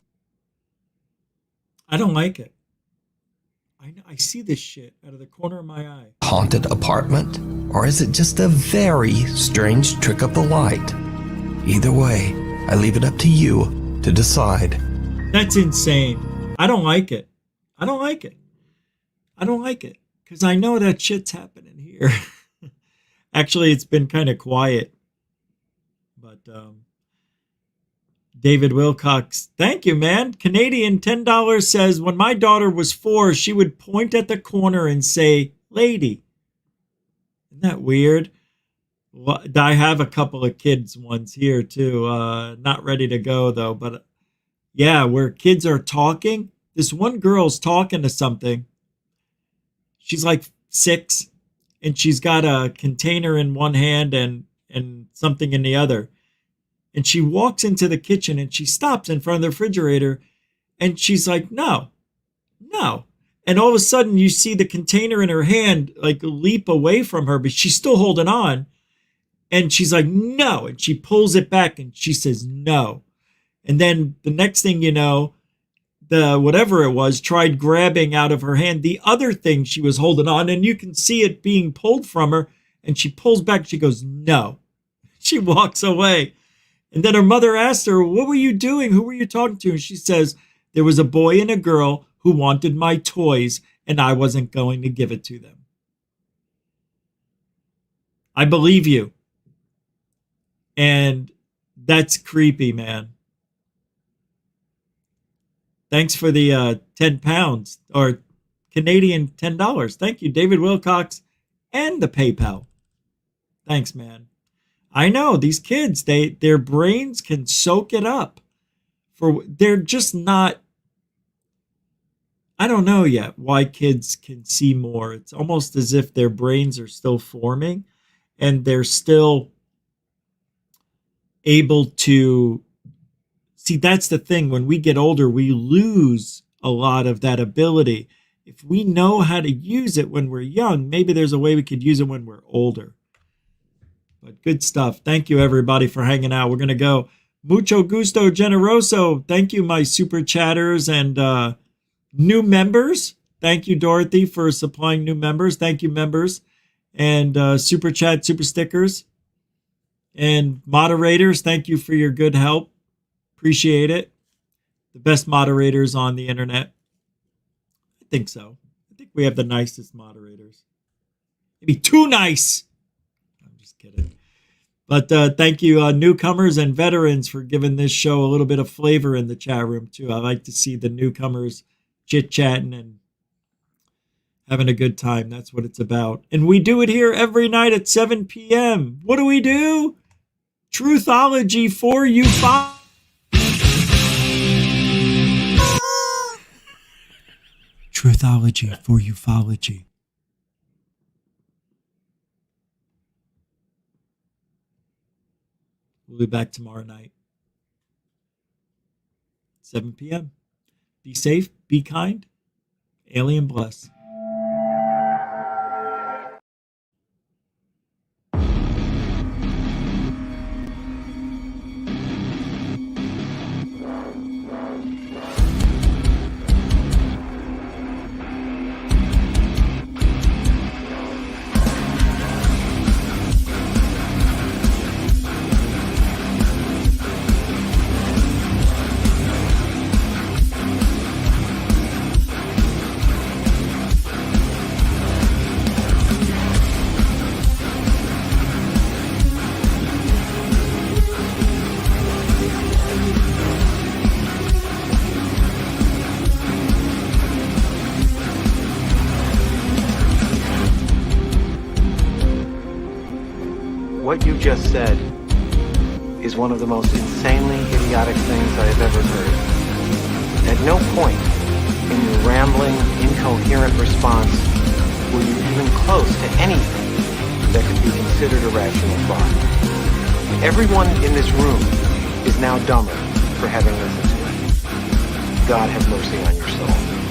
I don't like it. I see this shit out of the corner of my eye. ...haunted apartment? Or is it just a very strange trick of the light? Either way, I leave it up to you to decide. That's insane. I don't like it. Because I know that shit's happening here. Actually, it's been kind of quiet. But David Wilcox, thank you, man. Canadian $10 says, when my daughter was 4, she would point at the corner and say, lady. Isn't that weird? Well, I have a couple of kids ones here too. Not ready to go though. But yeah, where kids are talking. This one girl's talking to something. She's like 6. and she's got a container in one hand and something in the other. And she walks into the kitchen and she stops in front of the refrigerator and she's like, no. And all of a sudden you see the container in her hand like leap away from her, but she's still holding on. And she's like, no. And she pulls it back and she says, no. And then the next thing you know, the whatever it was tried grabbing out of her hand the other thing she was holding on, and you can see it being pulled from her, and she pulls back. She goes, no. She walks away. And then her mother asked her, what were you doing? Who were you talking to? And she says, there was a boy and a girl who wanted my toys, and I wasn't going to give it to them. I believe you. And that's creepy, man. Thanks for the 10 pounds or Canadian $10. Thank you, David Wilcox, and the PayPal. Thanks, man. I know these kids, their brains can soak it up. They're just not, I don't know yet why kids can see more. It's almost as if their brains are still forming and they're still able to see. That's the thing. When we get older, we lose a lot of that ability. If we know how to use it when we're young, maybe there's a way we could use it when we're older. But good stuff. Thank you, everybody, for hanging out. We're going to go. Mucho gusto, generoso. Thank you, my super chatters and new members. Thank you, Dorothy, for supplying new members. Thank you, members. And super chat, super stickers. And moderators, thank you for your good help. Appreciate it. The best moderators on the internet. I think so. I think we have the nicest moderators. Maybe too nice. I'm just kidding. But thank you, newcomers and veterans, for giving this show a little bit of flavor in the chat room, too. I like to see the newcomers chit-chatting and having a good time. That's what it's about. And we do it here every night at 7 p.m. What do we do? Truthology for you. Truthology for ufology. We'll be back tomorrow night, 7 p.m. Be safe, be kind, alien bless. What you just said is one of the most insanely idiotic things I have ever heard. At no point in your rambling, incoherent response were you even close to anything that could be considered a rational thought. Everyone in this room is now dumber for having listened to it. God have mercy on your soul.